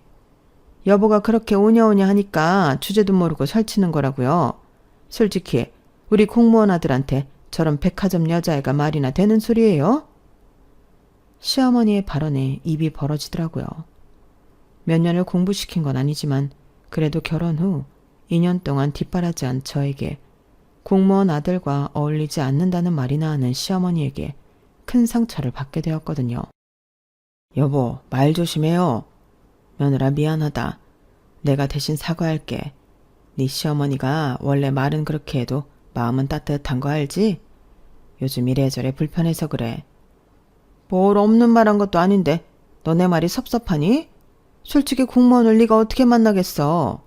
여보가 그렇게 오냐오냐 하니까 주제도 모르고 설치는 거라고요. 솔직히 우리 공무원 아들한테 저런 백화점 여자애가 말이나 되는 소리예요? 시어머니의 발언에 입이 벌어지더라고요. 몇 년을 공부시킨 건 아니지만 그래도 결혼 후 2년 동안 뒷바라지한 저에게 공무원 아들과 어울리지 않는다는 말이나 하는 시어머니에게 큰 상처를 받게 되었거든요. 여보, 말 조심해요. 며느라 미안하다. 내가 대신 사과할게. 네 시어머니가 원래 말은 그렇게 해도 마음은 따뜻한 거 알지? 요즘 이래저래 불편해서 그래. 뭘 없는 말 한 것도 아닌데 너네 말이 섭섭하니? 솔직히 공무원을 네가 어떻게 만나겠어?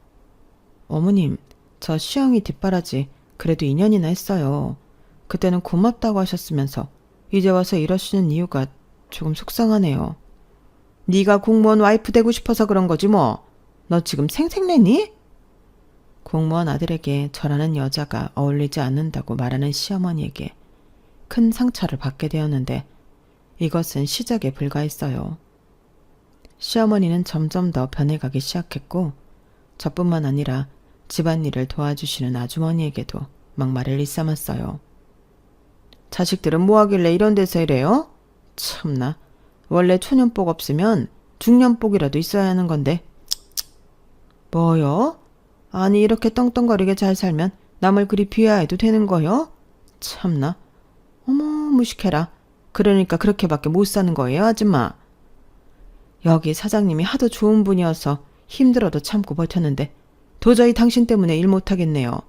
어머님, 저 시영이 뒷바라지 그래도 2년이나 했어요. 그때는 고맙다고 하셨으면서 이제 와서 이러시는 이유가 조금 속상하네요. 네가 공무원 와이프 되고 싶어서 그런 거지 뭐. 너 지금 생색내니? 공무원 아들에게 저라는 여자가 어울리지 않는다고 말하는 시어머니에게 큰 상처를 받게 되었는데 이것은 시작에 불과했어요. 시어머니는 점점 더 변해가기 시작했고 저뿐만 아니라 집안일을 도와주시는 아주머니에게도 막말을 일삼았어요. 자식들은 뭐하길래 이런 데서 이래요? 참나. 원래 초년복 없으면 중년복이라도 있어야 하는 건데. 뭐요? 아니 이렇게 떵떵거리게 잘 살면 남을 그리 비하해도 되는 거요? 참나. 어머 무식해라. 그러니까 그렇게밖에 못 사는 거예요 아줌마. 여기 사장님이 하도 좋은 분이어서 힘들어도 참고 버텼는데 도저히 당신 때문에 일 못하겠네요.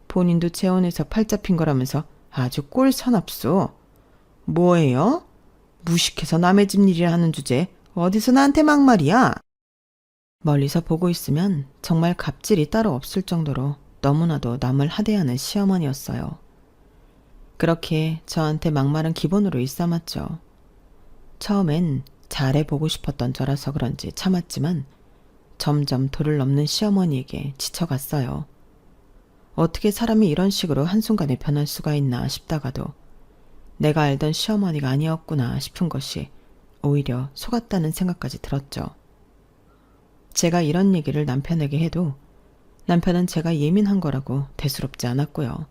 본인도 재혼해서 팔 잡힌 거라면서 아주 꼴 사납소. 뭐예요? 무식해서 남의 집 일이라 하는 주제 어디서 나한테 막말이야? 멀리서 보고 있으면 정말 갑질이 따로 없을 정도로 너무나도 남을 하대하는 시어머니였어요. 그렇게 저한테 막말은 기본으로 일삼았죠. 처음엔 잘해보고 싶었던 저라서 그런지 참았지만 점점 도를 넘는 시어머니에게 지쳐갔어요. 어떻게 사람이 이런 식으로 한순간에 변할 수가 있나 싶다가도 내가 알던 시어머니가 아니었구나 싶은 것이 오히려 속았다는 생각까지 들었죠. 제가 이런 얘기를 남편에게 해도 남편은 제가 예민한 거라고 대수롭지 않았고요.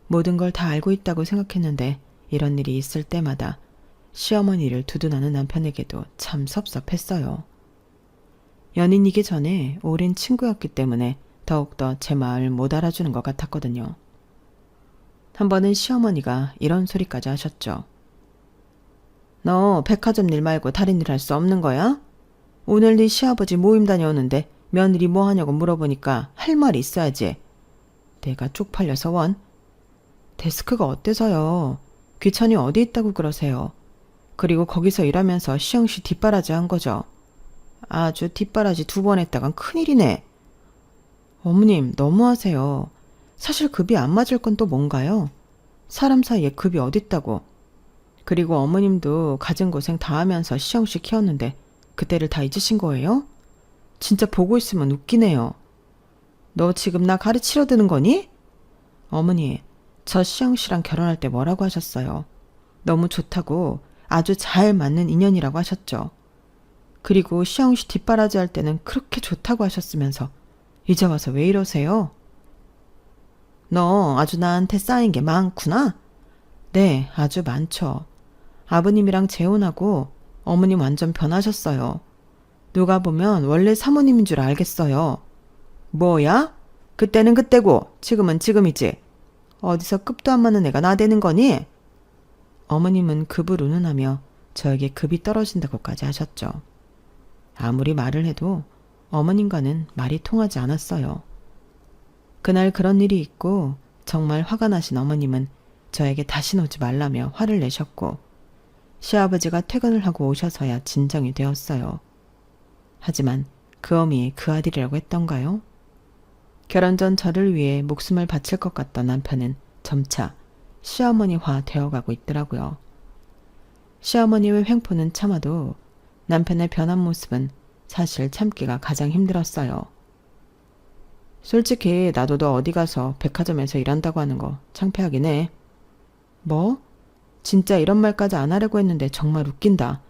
모든 걸 다 알고 있다고 생각했는데 이런 일이 있을 때마다 시어머니를 두둔하는 남편에게도 참 섭섭했어요. 연인이기 전에 오랜 친구였기 때문에 더욱더 제 마음을 못 알아주는 것 같았거든요. 한 번은 시어머니가 이런 소리까지 하셨죠. 너 백화점 일 말고 다른 일 할 수 없는 거야? 오늘 네 시아버지 모임 다녀오는데 며느리 뭐 하냐고 물어보니까 할 말이 있어야지. 내가 쪽팔려서 원. 데스크가 어때서요? 귀천이 어디 있다고 그러세요? 그리고 거기서 일하면서 시영씨 뒷바라지 한 거죠. 아주 뒷바라지 2번 했다간 큰일이네. 어머님 너무하세요. 사실 급이 안 맞을 건 또 뭔가요? 사람 사이에 급이 어딨다고. 그리고 어머님도 가진 고생 다 하면서 시영씨 키웠는데 그때를 다 잊으신 거예요? 진짜 보고 있으면 웃기네요. 너 지금 나 가르치려 드는 거니? 어머니, 저 시영씨랑 결혼할 때 뭐라고 하셨어요? 너무 좋다고 아주 잘 맞는 인연이라고 하셨죠. 그리고 시영씨 뒷바라지 할 때는 그렇게 좋다고 하셨으면서 이제 와서 왜 이러세요? 너 아주 나한테 쌓인 게 많구나? 네, 아주 많죠. 아버님이랑 재혼하고 어머님 완전 변하셨어요. 누가 보면 원래 사모님인 줄 알겠어요. 뭐야? 그때는 그때고 지금은 지금이지. 어디서 급도 안 맞는 애가 나대는 거니? 어머님은 급을 운운하며 저에게 급이 떨어진다고까지 하셨죠. 아무리 말을 해도 어머님과는 말이 통하지 않았어요. 그날 그런 일이 있고 정말 화가 나신 어머님은 저에게 다시 오지 말라며 화를 내셨고 시아버지가 퇴근을 하고 오셔서야 진정이 되었어요. 하지만 그 어미의 그 아들이라고 했던가요? 결혼 전 저를 위해 목숨을 바칠 것 같던 남편은 점차 시어머니화 되어가고 있더라고요. 시어머니의 횡포는 참아도 남편의 변한 모습은 사실 참기가 가장 힘들었어요. 솔직히 나도 너 어디 가서 백화점에서 일한다고 하는 거 창피하긴 해. 뭐? 진짜 이런 말까지 안 하려고 했는데 정말 웃긴다.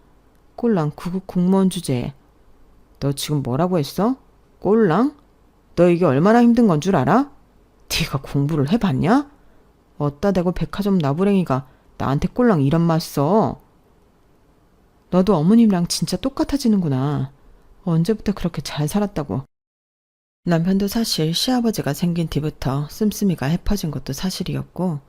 꼴랑 구급 공무원 주제에. 너 지금 뭐라고 했어? 꼴랑? 너 이게 얼마나 힘든 건 줄 알아? 네가 공부를 해봤냐? 어따 대고 백화점 나부랭이가 나한테 꼴랑 이런 맛 써. 너도 어머님이랑 진짜 똑같아지는구나. 언제부터 그렇게 잘 살았다고. 남편도 사실 시아버지가 생긴 뒤부터 씀씀이가 해퍼진 것도 사실이었고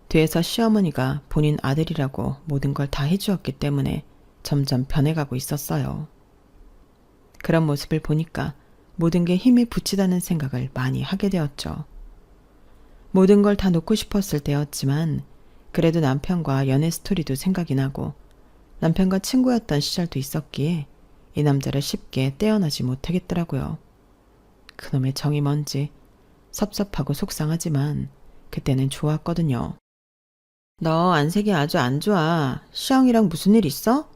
뒤에서 시어머니가 본인 아들이라고 모든 걸 다 해주었기 때문에 점점 변해가고 있었어요. 그런 모습을 보니까 모든 게 힘에 부치다는 생각을 많이 하게 되었죠. 모든 걸 다 놓고 싶었을 때였지만 그래도 남편과 연애 스토리도 생각이 나고 남편과 친구였던 시절도 있었기에 이 남자를 쉽게 떼어나지 못하겠더라고요. 그놈의 정이 뭔지 섭섭하고 속상하지만 그때는 좋았거든요. 너 안색이 아주 안 좋아. 시영이랑 무슨 일 있어?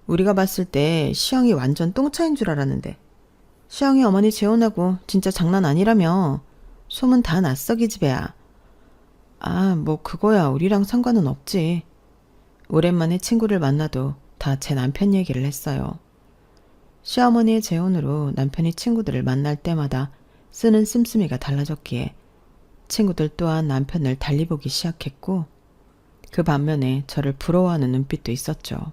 우리가 봤을 때 시영이 완전 똥차인 줄 알았는데. 시영이 어머니 재혼하고 진짜 장난 아니라며. 소문 다 났어 기집애야. 아, 뭐 그거야 우리랑 상관은 없지. 오랜만에 친구를 만나도 다 제 남편 얘기를 했어요. 시어머니의 재혼으로 남편이 친구들을 만날 때마다 쓰는 씀씀이가 달라졌기에 친구들 또한 남편을 달리 보기 시작했고 그 반면에 저를 부러워하는 눈빛도 있었죠.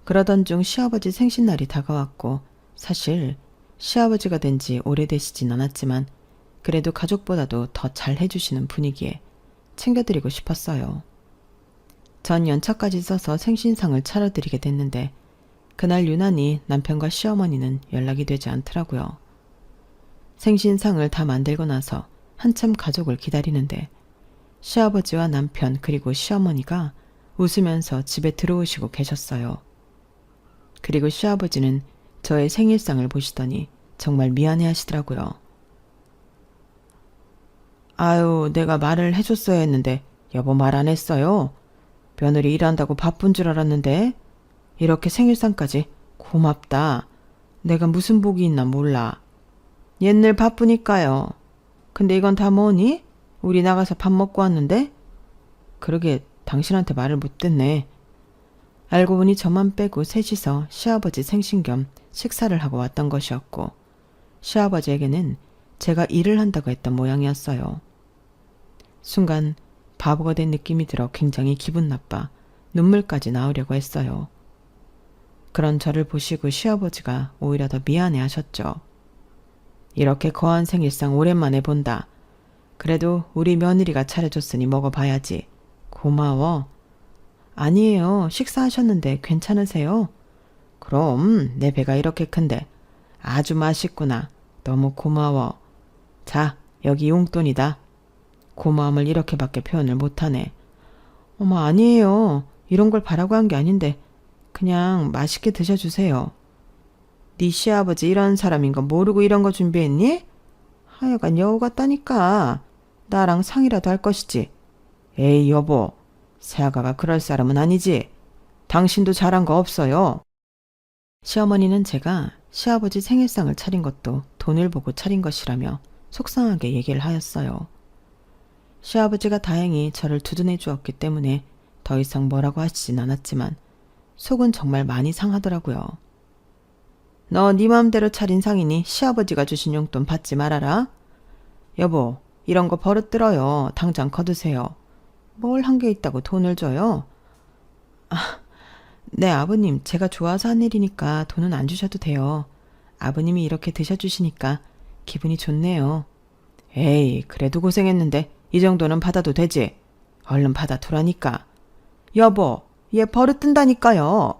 그러던 중 시아버지 생신날이 다가왔고 사실 시아버지가 된 지 오래되시진 않았지만 그래도 가족보다도 더 잘 해주시는 분위기에 챙겨드리고 싶었어요. 전 연차까지 써서 생신상을 차려드리게 됐는데 그날 유난히 남편과 시어머니는 연락이 되지 않더라고요. 생신상을 다 만들고 나서 한참 가족을 기다리는데 시아버지와 남편 그리고 시어머니가 웃으면서 집에 들어오시고 계셨어요. 그리고 시아버지는 저의 생일상을 보시더니 정말 미안해 하시더라고요. 아유, 내가 말을 해줬어야 했는데 여보 말 안 했어요. 며느리 일한다고 바쁜 줄 알았는데 이렇게 생일상까지 고맙다. 내가 무슨 복이 있나 몰라. 옛날 바쁘니까요. 근데 이건 다 뭐니? 우리 나가서 밥 먹고 왔는데? 그러게 당신한테 말을 못 듣네. 알고 보니 저만 빼고 셋이서 시아버지 생신 겸 식사를 하고 왔던 것이었고 시아버지에게는 제가 일을 한다고 했던 모양이었어요. 순간 바보가 된 느낌이 들어 굉장히 기분 나빠 눈물까지 나오려고 했어요. 그런 저를 보시고 시아버지가 오히려 더 미안해 하셨죠. 이렇게 거한 생일상 오랜만에 본다. 그래도 우리 며느리가 차려줬으니 먹어봐야지. 고마워. 아니에요. 식사하셨는데 괜찮으세요? 그럼 내 배가 이렇게 큰데 아주 맛있구나. 너무 고마워. 자, 여기 용돈이다. 고마움을 이렇게밖에 표현을 못하네. 어머, 아니에요. 이런 걸 바라고 한 게 아닌데 그냥 맛있게 드셔주세요. 네 시아버지 이런 사람인 거 모르고 이런 거 준비했니? 하여간 여우 같다니까. 나랑 상의라도 할 것이지. 에이 여보, 새아가가 그럴 사람은 아니지. 당신도 잘한 거 없어요. 시어머니는 제가 시아버지 생일상을 차린 것도 돈을 보고 차린 것이라며 속상하게 얘기를 하였어요. 시아버지가 다행히 저를 두둔해 주었기 때문에 더 이상 뭐라고 하시진 않았지만 속은 정말 많이 상하더라고요. 너 네 맘대로 차린 상이니 시아버지가 주신 용돈 받지 말아라. 여보, 이런 거 버릇 들어요. 당장 거두세요. 뭘 한 게 있다고 돈을 줘요? 네, 아버님. 제가 좋아서 한 일이니까 돈은 안 주셔도 돼요. 아버님이 이렇게 드셔주시니까 기분이 좋네요. 에이, 그래도 고생했는데 이 정도는 받아도 되지. 얼른 받아두라니까. 여보, 얘 버릇 든다니까요.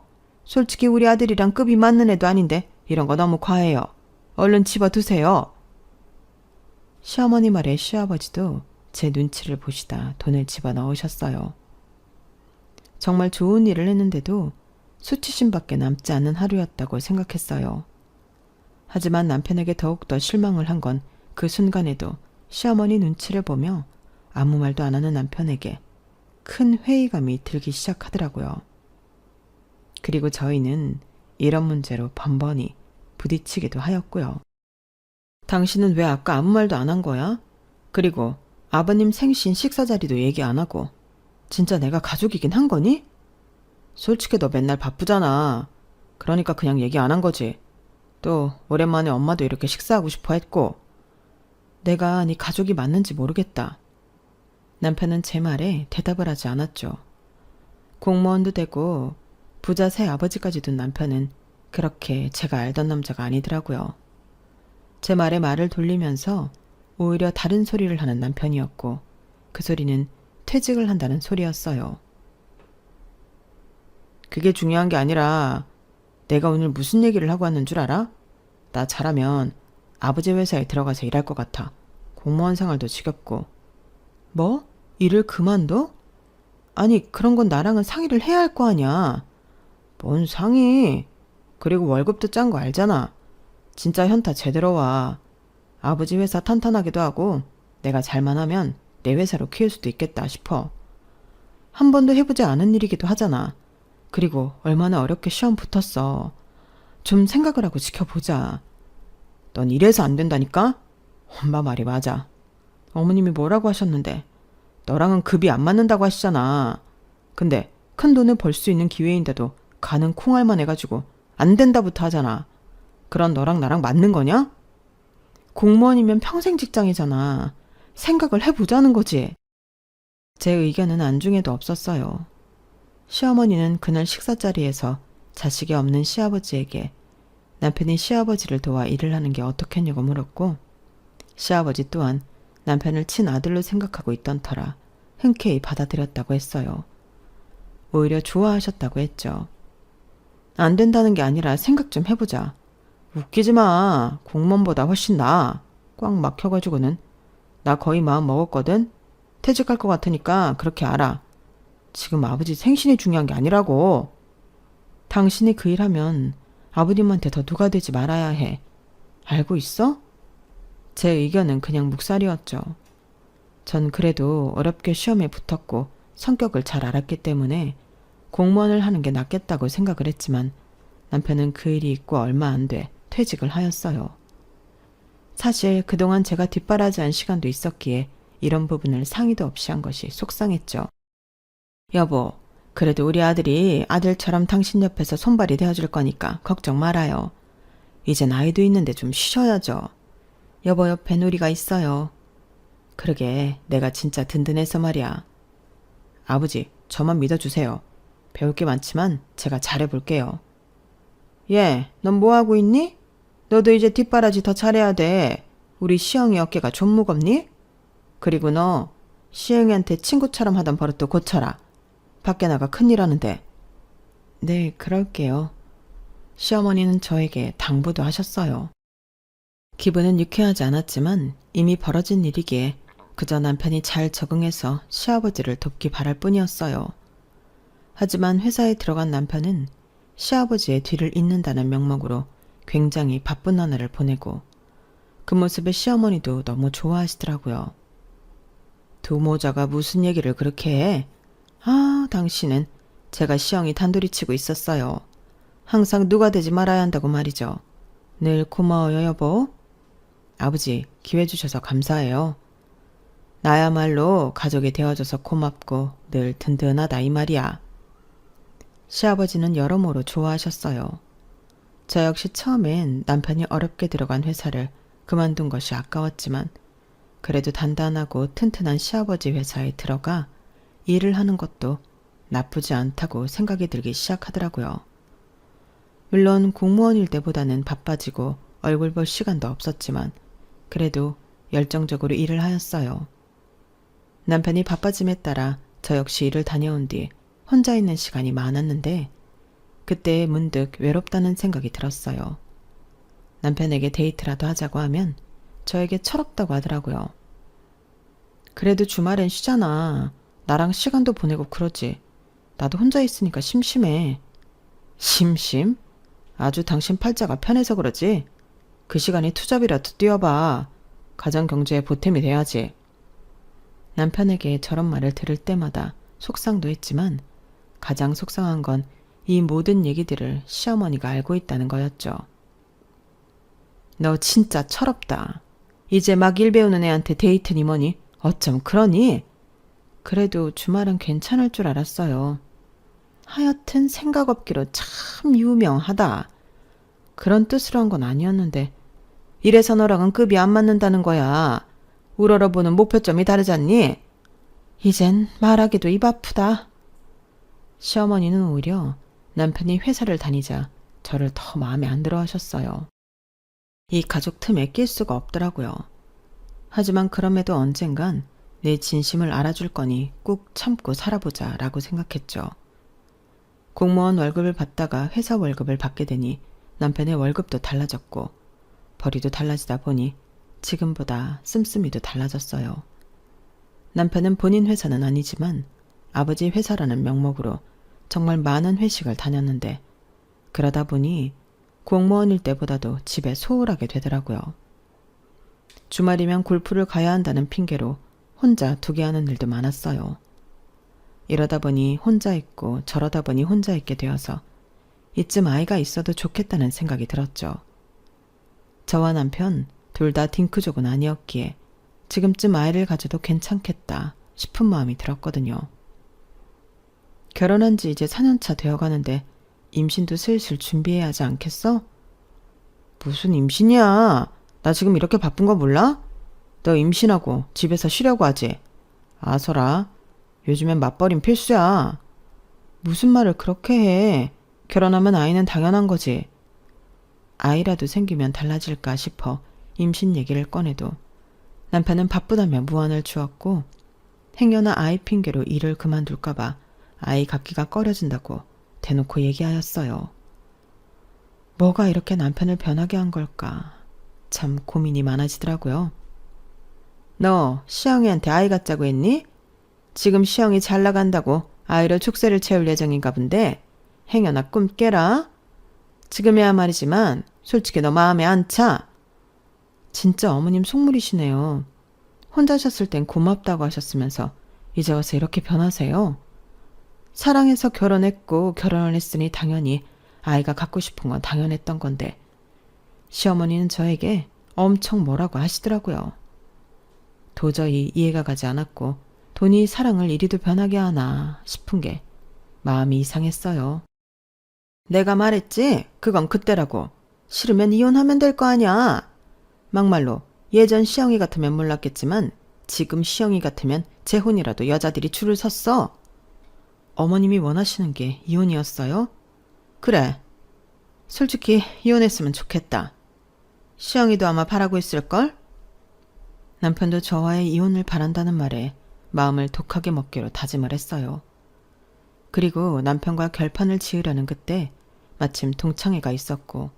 솔직히 우리 아들이랑 급이 맞는 애도 아닌데 이런 거 너무 과해요. 얼른 집어두세요. 시어머니 말에 시아버지도 제 눈치를 보시다 돈을 집어넣으셨어요. 정말 좋은 일을 했는데도 수치심밖에 남지 않은 하루였다고 생각했어요. 하지만 남편에게 더욱더 실망을 한 건 그 순간에도 시어머니 눈치를 보며 아무 말도 안 하는 남편에게 큰 회의감이 들기 시작하더라고요. 그리고 저희는 이런 문제로 번번이 부딪히기도 하였고요. 당신은 왜 아까 아무 말도 안 한 거야? 그리고 아버님 생신 식사 자리도 얘기 안 하고 진짜 내가 가족이긴 한 거니? 솔직히 너 맨날 바쁘잖아. 그러니까 그냥 얘기 안 한 거지. 또 오랜만에 엄마도 이렇게 식사하고 싶어 했고. 내가 네 가족이 맞는지 모르겠다. 남편은 제 말에 대답을 하지 않았죠. 공무원도 되고 부자 새 아버지까지 둔 남편은 그렇게 제가 알던 남자가 아니더라고요. 제 말에 말을 돌리면서 오히려 다른 소리를 하는 남편이었고 그 소리는 퇴직을 한다는 소리였어요. 그게 중요한 게 아니라 내가 오늘 무슨 얘기를 하고 왔는 줄 알아? 나 잘하면 아버지 회사에 들어가서 일할 것 같아. 공무원 생활도 지겹고. 뭐? 일을 그만둬? 아니 그런 건 나랑은 상의를 해야 할 거 아니야. 뭔 상의? 그리고 월급도 짠 거 알잖아. 진짜 현타 제대로 와. 아버지 회사 탄탄하기도 하고 내가 잘만 하면 내 회사로 키울 수도 있겠다 싶어. 한 번도 해보지 않은 일이기도 하잖아. 그리고 얼마나 어렵게 시험 붙었어. 좀 생각을 하고 지켜보자. 넌 이래서 안 된다니까? 엄마 말이 맞아. 어머님이 뭐라고 하셨는데 너랑은 급이 안 맞는다고 하시잖아. 근데 큰 돈을 벌 수 있는 기회인데도 가는 콩알만 해가지고 안 된다부터 하잖아. 그런 너랑 나랑 맞는 거냐? 공무원이면 평생 직장이잖아. 생각을 해보자는 거지. 제 의견은 안중에도 없었어요. 시어머니는 그날 식사 자리에서 자식이 없는 시아버지에게 남편이 시아버지를 도와 일을 하는 게 어떻겠냐고 물었고 시아버지 또한 남편을 친아들로 생각하고 있던 터라 흔쾌히 받아들였다고 했어요. 오히려 좋아하셨다고 했죠. 안 된다는 게 아니라 생각 좀 해보자. 웃기지 마. 공무원보다 훨씬 나아. 꽉 막혀가지고는. 나 거의 마음 먹었거든. 퇴직할 것 같으니까 그렇게 알아. 지금 아버지 생신이 중요한 게 아니라고. 당신이 그 일하면 아버님한테 더 누가 되지 말아야 해. 알고 있어? 제 의견은 그냥 묵살이었죠. 전 그래도 어렵게 시험에 붙었고 성격을 잘 알았기 때문에 공무원을 하는 게 낫겠다고 생각을 했지만 남편은 그 일이 있고 얼마 안 돼 퇴직을 하였어요. 사실 그동안 제가 뒷바라지한 시간도 있었기에 이런 부분을 상의도 없이 한 것이 속상했죠. 여보, 그래도 우리 아들이 아들처럼 당신 옆에서 손발이 되어줄 거니까 걱정 말아요. 이젠 아이도 있는데 좀 쉬셔야죠. 여보 옆에 누리가 있어요. 그러게 내가 진짜 든든해서 말이야. 아버지, 저만 믿어주세요. 배울 게 많지만 제가 잘해볼게요. 얘, 넌 뭐하고 있니? 너도 이제 뒷바라지 더 잘해야 돼. 우리 시영이 어깨가 좀 무겁니? 그리고 너 시영이한테 친구처럼 하던 버릇도 고쳐라. 밖에 나가 큰일 하는데. 네, 그럴게요. 시어머니는 저에게 당부도 하셨어요. 기분은 유쾌하지 않았지만 이미 벌어진 일이기에 그저 남편이 잘 적응해서 시아버지를 돕기 바랄 뿐이었어요. 하지만 회사에 들어간 남편은 시아버지의 뒤를 잇는다는 명목으로 굉장히 바쁜 나날을 보내고 그 모습에 시어머니도 너무 좋아하시더라고요. 두 모자가 무슨 얘기를 그렇게 해? 아, 당신은 제가 시영이 단둘이 치고 있었어요. 항상 누가 되지 말아야 한다고 말이죠. 늘 고마워요, 여보. 아버지, 기회 주셔서 감사해요. 나야말로 가족이 되어줘서 고맙고 늘 든든하다 이 말이야. 시아버지는 여러모로 좋아하셨어요. 저 역시 처음엔 남편이 어렵게 들어간 회사를 그만둔 것이 아까웠지만 그래도 단단하고 튼튼한 시아버지 회사에 들어가 일을 하는 것도 나쁘지 않다고 생각이 들기 시작하더라고요. 물론 공무원일 때보다는 바빠지고 얼굴 볼 시간도 없었지만 그래도 열정적으로 일을 하였어요. 남편이 바빠짐에 따라 저 역시 일을 다녀온 뒤 혼자 있는 시간이 많았는데 그때 문득 외롭다는 생각이 들었어요. 남편에게 데이트라도 하자고 하면 저에게 철없다고 하더라고요. 그래도 주말엔 쉬잖아. 나랑 시간도 보내고 그러지. 나도 혼자 있으니까 심심해. 심심? 아주 당신 팔자가 편해서 그러지? 그 시간이 투잡이라도 뛰어봐. 가정경제에 보탬이 돼야지. 남편에게 저런 말을 들을 때마다 속상도 했지만 가장 속상한 건 이 모든 얘기들을 시어머니가 알고 있다는 거였죠. 너 진짜 철없다. 이제 막 일 배우는 애한테 데이트니 뭐니? 어쩜 그러니? 그래도 주말은 괜찮을 줄 알았어요. 하여튼 생각 없기로 참 유명하다. 그런 뜻으로 한 건 아니었는데 이래서 너랑은 급이 안 맞는다는 거야. 우러러보는 목표점이 다르잖니? 이젠 말하기도 입 아프다. 시어머니는 오히려 남편이 회사를 다니자 저를 더 마음에 안 들어 하셨어요. 이 가족 틈에 낄 수가 없더라고요. 하지만 그럼에도 언젠간 내 진심을 알아줄 거니 꾹 참고 살아보자 라고 생각했죠. 공무원 월급을 받다가 회사 월급을 받게 되니 남편의 월급도 달라졌고 벌이도 달라지다 보니 지금보다 씀씀이도 달라졌어요. 남편은 본인 회사는 아니지만 아버지 회사라는 명목으로 정말 많은 회식을 다녔는데 그러다 보니 공무원일 때보다도 집에 소홀하게 되더라고요. 주말이면 골프를 가야 한다는 핑계로 혼자 두게 하는 일도 많았어요. 이러다 보니 혼자 있고 저러다 보니 혼자 있게 되어서 이쯤 아이가 있어도 좋겠다는 생각이 들었죠. 저와 남편 둘 다 딩크족은 아니었기에 지금쯤 아이를 가져도 괜찮겠다 싶은 마음이 들었거든요. 결혼한 지 이제 4년차 되어가는데 임신도 슬슬 준비해야 하지 않겠어? 무슨 임신이야? 나 지금 이렇게 바쁜 거 몰라? 너 임신하고 집에서 쉬려고 하지? 아서라, 요즘엔 맞벌이는 필수야. 무슨 말을 그렇게 해? 결혼하면 아이는 당연한 거지. 아이라도 생기면 달라질까 싶어 임신 얘기를 꺼내도 남편은 바쁘다며 무안을 주었고 행여나 아이 핑계로 일을 그만둘까봐 아이 갖기가 꺼려진다고 대놓고 얘기하였어요. 뭐가 이렇게 남편을 변하게 한 걸까? 참 고민이 많아지더라고요. 너 시영이한테 아이 갖자고 했니? 지금 시영이 잘 나간다고 아이로 축세를 채울 예정인가 본데 행여나 꿈 깨라. 지금이야 말이지만 솔직히 너 마음에 안 차. 진짜 어머님 속물이시네요. 혼자셨을 땐 고맙다고 하셨으면서 이제 와서 이렇게 변하세요. 사랑해서 결혼했고 결혼을 했으니 당연히 아이가 갖고 싶은 건 당연했던 건데 시어머니는 저에게 엄청 뭐라고 하시더라고요. 도저히 이해가 가지 않았고 돈이 사랑을 이리도 변하게 하나 싶은 게 마음이 이상했어요. 내가 말했지? 그건 그때라고. 싫으면 이혼하면 될 거 아니야. 막말로 예전 시영이 같으면 몰랐겠지만 지금 시영이 같으면 재혼이라도 여자들이 줄을 섰어. 어머님이 원하시는 게 이혼이었어요? 그래. 솔직히 이혼했으면 좋겠다. 시영이도 아마 바라고 있을걸? 남편도 저와의 이혼을 바란다는 말에 마음을 독하게 먹기로 다짐을 했어요. 그리고 남편과 결판을 지으려는 그때 마침 동창회가 있었고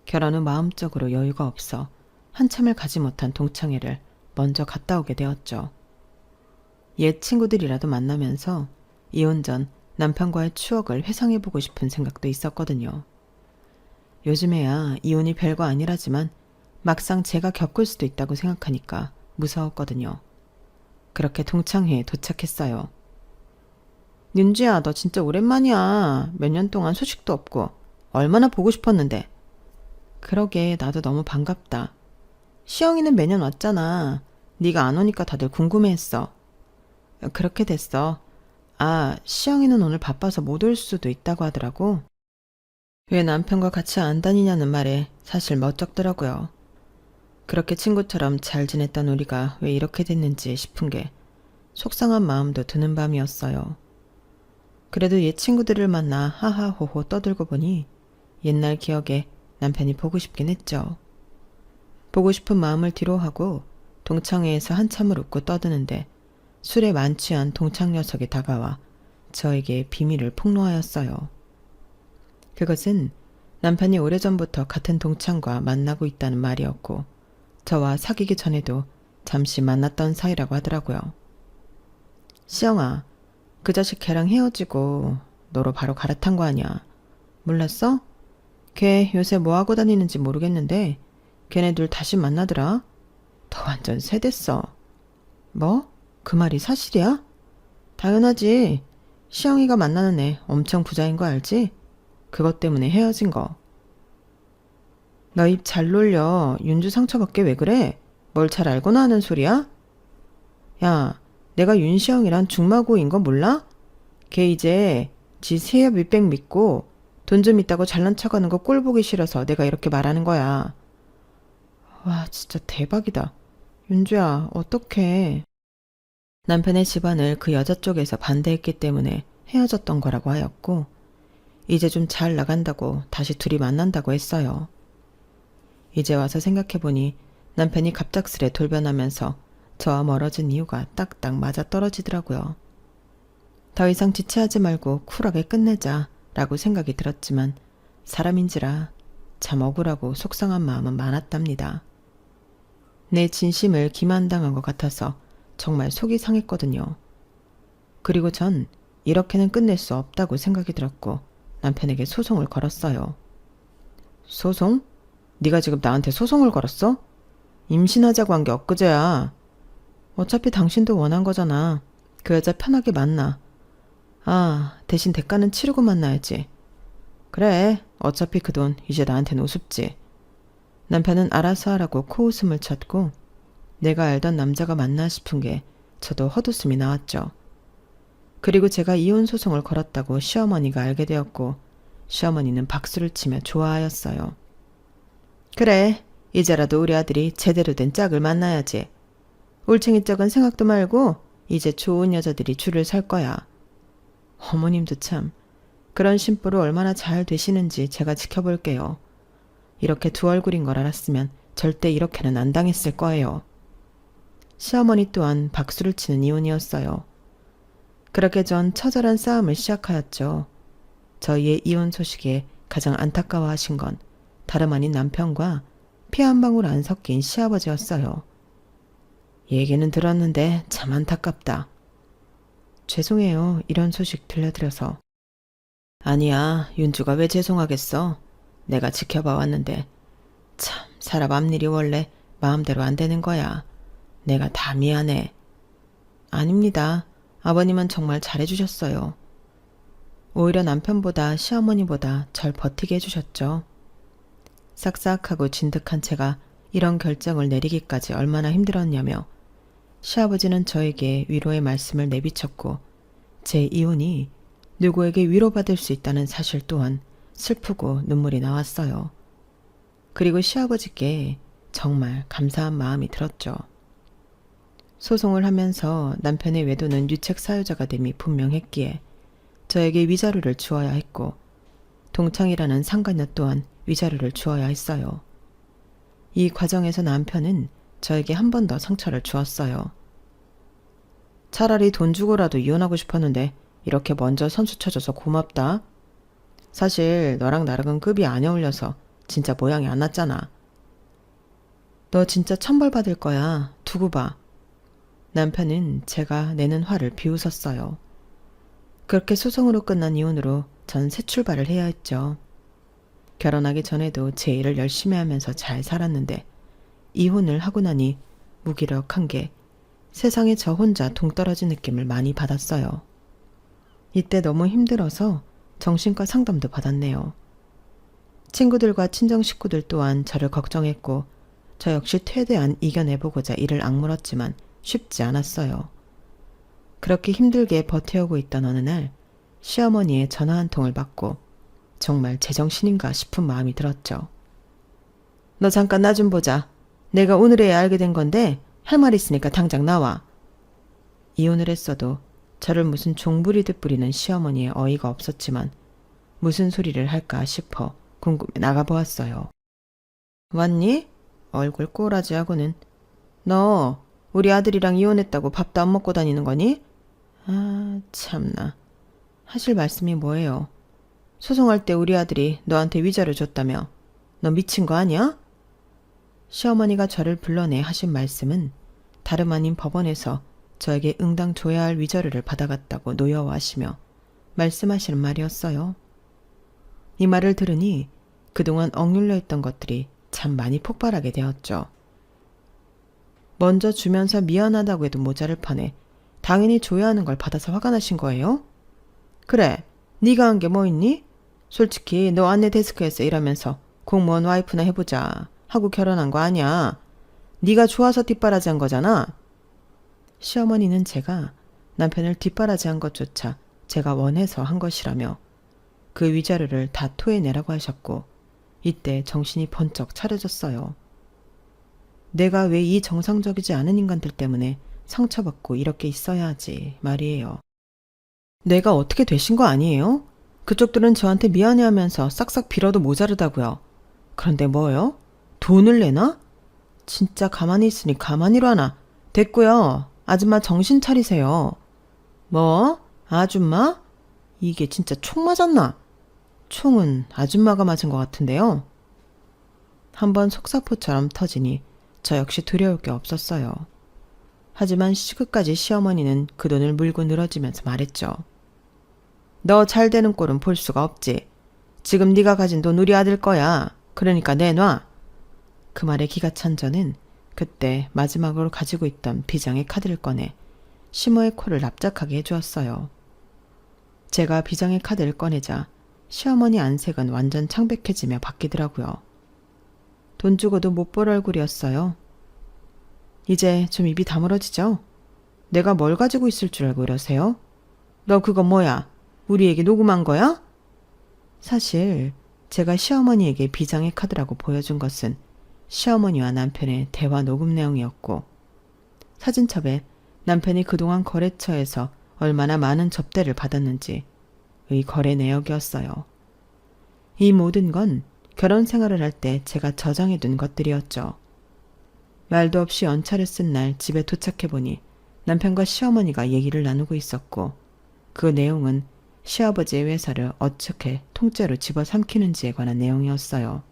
결혼 후 마음적으로 여유가 없어 한참을 가지 못한 동창회를 먼저 갔다 오게 되었죠. 옛 친구들이라도 만나면서 이혼 전 남편과의 추억을 회상해보고 싶은 생각도 있었거든요. 요즘에야 이혼이 별거 아니라지만 막상 제가 겪을 수도 있다고 생각하니까 무서웠거든요. 그렇게 동창회에 도착했어요. 윤지야, 너 진짜 오랜만이야. 몇 년 동안 소식도 없고 얼마나 보고 싶었는데. 그러게 나도 너무 반갑다. 시영이는 매년 왔잖아. 네가 안 오니까 다들 궁금해했어. 그렇게 됐어. 아, 시영이는 오늘 바빠서 못 올 수도 있다고 하더라고. 왜 남편과 같이 안 다니냐는 말에 사실 멋쩍더라고요. 그렇게 친구처럼 잘 지냈던 우리가 왜 이렇게 됐는지 싶은 게 속상한 마음도 드는 밤이었어요. 그래도 옛 친구들을 만나 하하호호 떠들고 보니 옛날 기억에 남편이 보고 싶긴 했죠. 보고 싶은 마음을 뒤로하고 동창회에서 한참을 웃고 떠드는데 술에 만취한 동창 녀석이 다가와 저에게 비밀을 폭로하였어요. 그것은 남편이 오래전부터 같은 동창과 만나고 있다는 말이었고 저와 사귀기 전에도 잠시 만났던 사이라고 하더라고요. 시영아, 그 자식 걔랑 헤어지고 너로 바로 갈아탄 거 아니야. 몰랐어? 걔 요새 뭐하고 다니는지 모르겠는데 걔네 둘 다시 만나더라. 더 완전 세댔어. 뭐? 그 말이 사실이야? 당연하지. 시영이가 만나는 애 엄청 부자인 거 알지? 그것 때문에 헤어진 거. 너 입 잘 놀려. 윤주 상처받게 왜 그래? 뭘 잘 알고나 하는 소리야? 야, 내가 윤시영이란 중마고인 거 몰라? 걔 이제 지 세협 밑백 믿고 돈 좀 있다고 잘난 척하는 거 꼴 보기 싫어서 내가 이렇게 말하는 거야. 와, 진짜 대박이다. 윤주야, 어떡해. 남편의 집안을 그 여자 쪽에서 반대했기 때문에 헤어졌던 거라고 하였고 이제 좀 잘 나간다고 다시 둘이 만난다고 했어요. 이제 와서 생각해보니 남편이 갑작스레 돌변하면서 저와 멀어진 이유가 딱딱 맞아떨어지더라고요. 더 이상 지체하지 말고 쿨하게 끝내자 라고 생각이 들었지만 사람인지라 참 억울하고 속상한 마음은 많았답니다. 내 진심을 기만당한 것 같아서 정말 속이 상했거든요. 그리고 전 이렇게는 끝낼 수 없다고 생각이 들었고 남편에게 소송을 걸었어요. 소송? 네가 지금 나한테 소송을 걸었어? 임신하자고 한 게 엊그제야. 어차피 당신도 원한 거잖아. 그 여자 편하게 만나. 아, 대신 대가는 치르고 만나야지. 그래, 어차피 그 돈 이제 나한텐 우습지. 남편은 알아서 하라고 코웃음을 쳤고 내가 알던 남자가 맞나 싶은 게 저도 헛웃음이 나왔죠. 그리고 제가 이혼 소송을 걸었다고 시어머니가 알게 되었고 시어머니는 박수를 치며 좋아하였어요. 그래, 이제라도 우리 아들이 제대로 된 짝을 만나야지. 올챙이 짝은 생각도 말고 이제 좋은 여자들이 줄을 설 거야. 어머님도 참 그런 심보로 얼마나 잘 되시는지 제가 지켜볼게요. 이렇게 두 얼굴인 걸 알았으면 절대 이렇게는 안 당했을 거예요. 시어머니 또한 박수를 치는 이혼이었어요. 그렇게 전 처절한 싸움을 시작하였죠. 저희의 이혼 소식에 가장 안타까워하신 건 다름 아닌 남편과 피 한 방울 안 섞인 시아버지였어요. 얘기는 들었는데 참 안타깝다. 죄송해요. 이런 소식 들려드려서. 아니야. 윤주가 왜 죄송하겠어. 내가 지켜봐 왔는데 참 사람 앞일이 원래 마음대로 안 되는 거야. 내가 다 미안해. 아닙니다. 아버님은 정말 잘해주셨어요. 오히려 남편보다 시어머니보다 절 버티게 해주셨죠. 싹싹하고 진득한 채가 이런 결정을 내리기까지 얼마나 힘들었냐며 시아버지는 저에게 위로의 말씀을 내비쳤고 제 이혼이 누구에게 위로받을 수 있다는 사실 또한 슬프고 눈물이 나왔어요. 그리고 시아버지께 정말 감사한 마음이 들었죠. 소송을 하면서 남편의 외도는 유책 사유자가 됨이 분명했기에 저에게 위자료를 주어야 했고 동창이라는 상간녀 또한 위자료를 주어야 했어요. 이 과정에서 남편은 저에게 한 번 더 상처를 주었어요. 차라리 돈 주고라도 이혼하고 싶었는데 이렇게 먼저 선수 쳐줘서 고맙다. 사실 너랑 나랑은 급이 안 어울려서 진짜 모양이 안 났잖아. 너 진짜 천벌 받을 거야. 두고 봐. 남편은 제가 내는 화를 비웃었어요. 그렇게 소송으로 끝난 이혼으로 전 새 출발을 해야 했죠. 결혼하기 전에도 제 일을 열심히 하면서 잘 살았는데 이혼을 하고 나니 무기력한 게 세상에 저 혼자 동떨어진 느낌을 많이 받았어요. 이때 너무 힘들어서 정신과 상담도 받았네요. 친구들과 친정 식구들 또한 저를 걱정했고 저 역시 최대한 이겨내보고자 이를 악물었지만 쉽지 않았어요. 그렇게 힘들게 버텨오고 있던 어느 날 시어머니의 전화 한 통을 받고 정말 제정신인가 싶은 마음이 들었죠. 너 잠깐 나 좀 보자. 내가 오늘에야 알게 된 건데 할 말 있으니까 당장 나와. 이혼을 했어도 저를 무슨 종부리듯 부리는 시어머니의 어이가 없었지만 무슨 소리를 할까 싶어 궁금해 나가보았어요. 왔니? 얼굴 꼬라지하고는. 너 우리 아들이랑 이혼했다고 밥도 안 먹고 다니는 거니? 아 참나. 하실 말씀이 뭐예요? 소송할 때 우리 아들이 너한테 위자료 줬다며. 너 미친 거 아니야? 시어머니가 저를 불러내 하신 말씀은 다름 아닌 법원에서 저에게 응당 줘야 할 위자료를 받아갔다고 노여워하시며 말씀하시는 말이었어요. 이 말을 들으니 그동안 억눌려 있던 것들이 참 많이 폭발하게 되었죠. 먼저 주면서 미안하다고 해도 모자를 판에 당연히 줘야 하는 걸 받아서 화가 나신 거예요? 그래, 네가 한 게 뭐 있니? 솔직히 너 안내 데스크에서 일하면서 공무원 와이프나 해보자 하고 결혼한 거 아니야. 네가 좋아서 뒷바라지한 거잖아. 시어머니는 제가 남편을 뒷바라지한 것조차 제가 원해서 한 것이라며 그 위자료를 다 토해내라고 하셨고 이때 정신이 번쩍 차려졌어요. 내가 왜 이 정상적이지 않은 인간들 때문에 상처받고 이렇게 있어야 하지 말이에요. 내가 어떻게 되신 거 아니에요? 그쪽들은 저한테 미안해하면서 싹싹 빌어도 모자르다고요. 그런데 뭐요? 돈을 내나? 진짜 가만히 있으니 가만히로 하나. 됐고요. 아줌마 정신 차리세요. 뭐? 아줌마? 이게 진짜 총 맞았나? 총은 아줌마가 맞은 것 같은데요. 한번 속사포처럼 터지니 저 역시 두려울 게 없었어요. 하지만 시끝까지 시어머니는 그 돈을 물고 늘어지면서 말했죠. 너 잘 되는 꼴은 볼 수가 없지. 지금 네가 가진 돈 우리 아들 거야. 그러니까 내놔. 그 말에 기가 찬 저는 그때 마지막으로 가지고 있던 비장의 카드를 꺼내 시모의 코를 납작하게 해주었어요. 제가 비장의 카드를 꺼내자 시어머니 안색은 완전 창백해지며 바뀌더라고요. 돈 주고도 못 볼 얼굴이었어요. 이제 좀 입이 다물어지죠? 내가 뭘 가지고 있을 줄 알고 이러세요? 너 그거 뭐야? 우리에게 녹음한 거야? 사실 제가 시어머니에게 비장의 카드라고 보여준 것은 시어머니와 남편의 대화 녹음 내용이었고 사진첩에 남편이 그동안 거래처에서 얼마나 많은 접대를 받았는지 의 거래 내역이었어요. 이 모든 건 결혼 생활을 할 때 제가 저장해둔 것들이었죠. 말도 없이 연차를 쓴 날 집에 도착해보니 남편과 시어머니가 얘기를 나누고 있었고 그 내용은 시아버지의 회사를 어떻게 통째로 집어삼키는지에 관한 내용이었어요.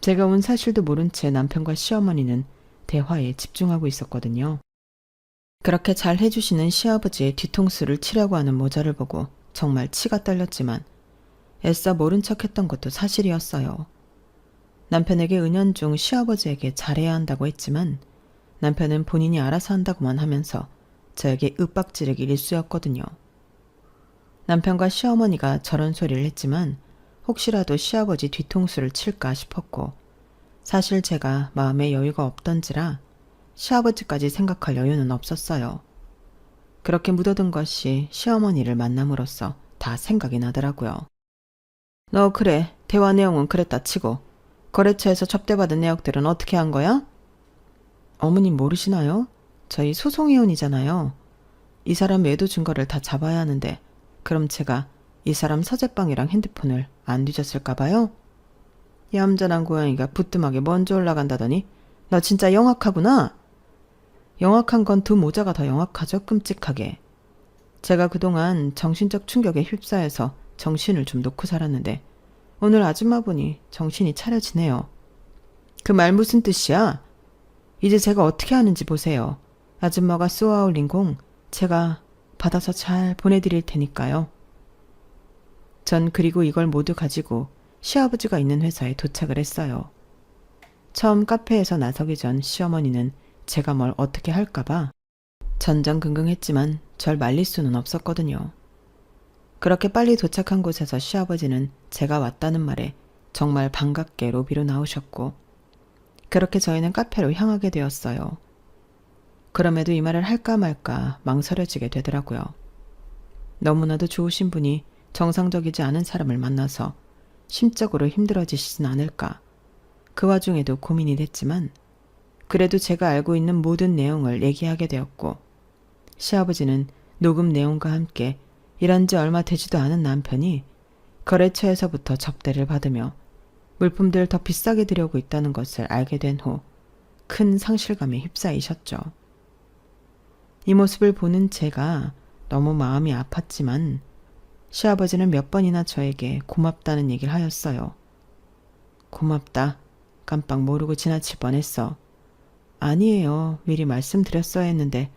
제가 온 사실도 모른 채 남편과 시어머니는 대화에 집중하고 있었거든요. 그렇게 잘 해주시는 시아버지의 뒤통수를 치려고 하는 모자를 보고 정말 치가 떨렸지만 애써 모른 척했던 것도 사실이었어요. 남편에게 은연중 시아버지에게 잘해야 한다고 했지만 남편은 본인이 알아서 한다고만 하면서 저에게 윽박지르기 일쑤였거든요. 남편과 시어머니가 저런 소리를 했지만 혹시라도 시아버지 뒤통수를 칠까 싶었고 사실 제가 마음에 여유가 없던지라 시아버지까지 생각할 여유는 없었어요. 그렇게 묻어둔 것이 시어머니를 만남으로써 다 생각이 나더라고요. 너 그래, 대화 내용은 그랬다 치고 거래처에서 접대받은 내역들은 어떻게 한 거야? 어머님 모르시나요? 저희 소송회원이잖아요. 이 사람 외도 증거를 다 잡아야 하는데 그럼 제가 이 사람 서재방이랑 핸드폰을 안 뒤졌을까 봐요? 얌전한 고양이가 부뚜막에 먼저 올라간다더니 너 진짜 영악하구나. 영악한 건 두 모자가 더 영악하죠. 끔찍하게. 제가 그동안 정신적 충격에 휩싸여서 정신을 좀 놓고 살았는데 오늘 아줌마 보니 정신이 차려지네요. 그 말 무슨 뜻이야? 이제 제가 어떻게 하는지 보세요. 아줌마가 쏘아 올린 공 제가 받아서 잘 보내드릴 테니까요. 전 그리고 이걸 모두 가지고 시아버지가 있는 회사에 도착을 했어요. 처음 카페에서 나서기 전 시어머니는 제가 뭘 어떻게 할까봐 전전긍긍했지만 절 말릴 수는 없었거든요. 그렇게 빨리 도착한 곳에서 시아버지는 제가 왔다는 말에 정말 반갑게 로비로 나오셨고 그렇게 저희는 카페로 향하게 되었어요. 그럼에도 이 말을 할까 말까 망설여지게 되더라고요. 너무나도 좋으신 분이 정상적이지 않은 사람을 만나서 심적으로 힘들어지시진 않을까. 그 와중에도 고민이 됐지만 그래도 제가 알고 있는 모든 내용을 얘기하게 되었고 시아버지는 녹음 내용과 함께 일한 지 얼마 되지도 않은 남편이 거래처에서부터 접대를 받으며 물품들을 더 비싸게 들여오고 있다는 것을 알게 된 후 큰 상실감에 휩싸이셨죠. 이 모습을 보는 제가 너무 마음이 아팠지만 시아버지는 몇 번이나 저에게 고맙다는 얘기를 하였어요. 고맙다. 깜빡 모르고 지나칠 뻔했어. 아니에요. 미리 말씀드렸어야 했는데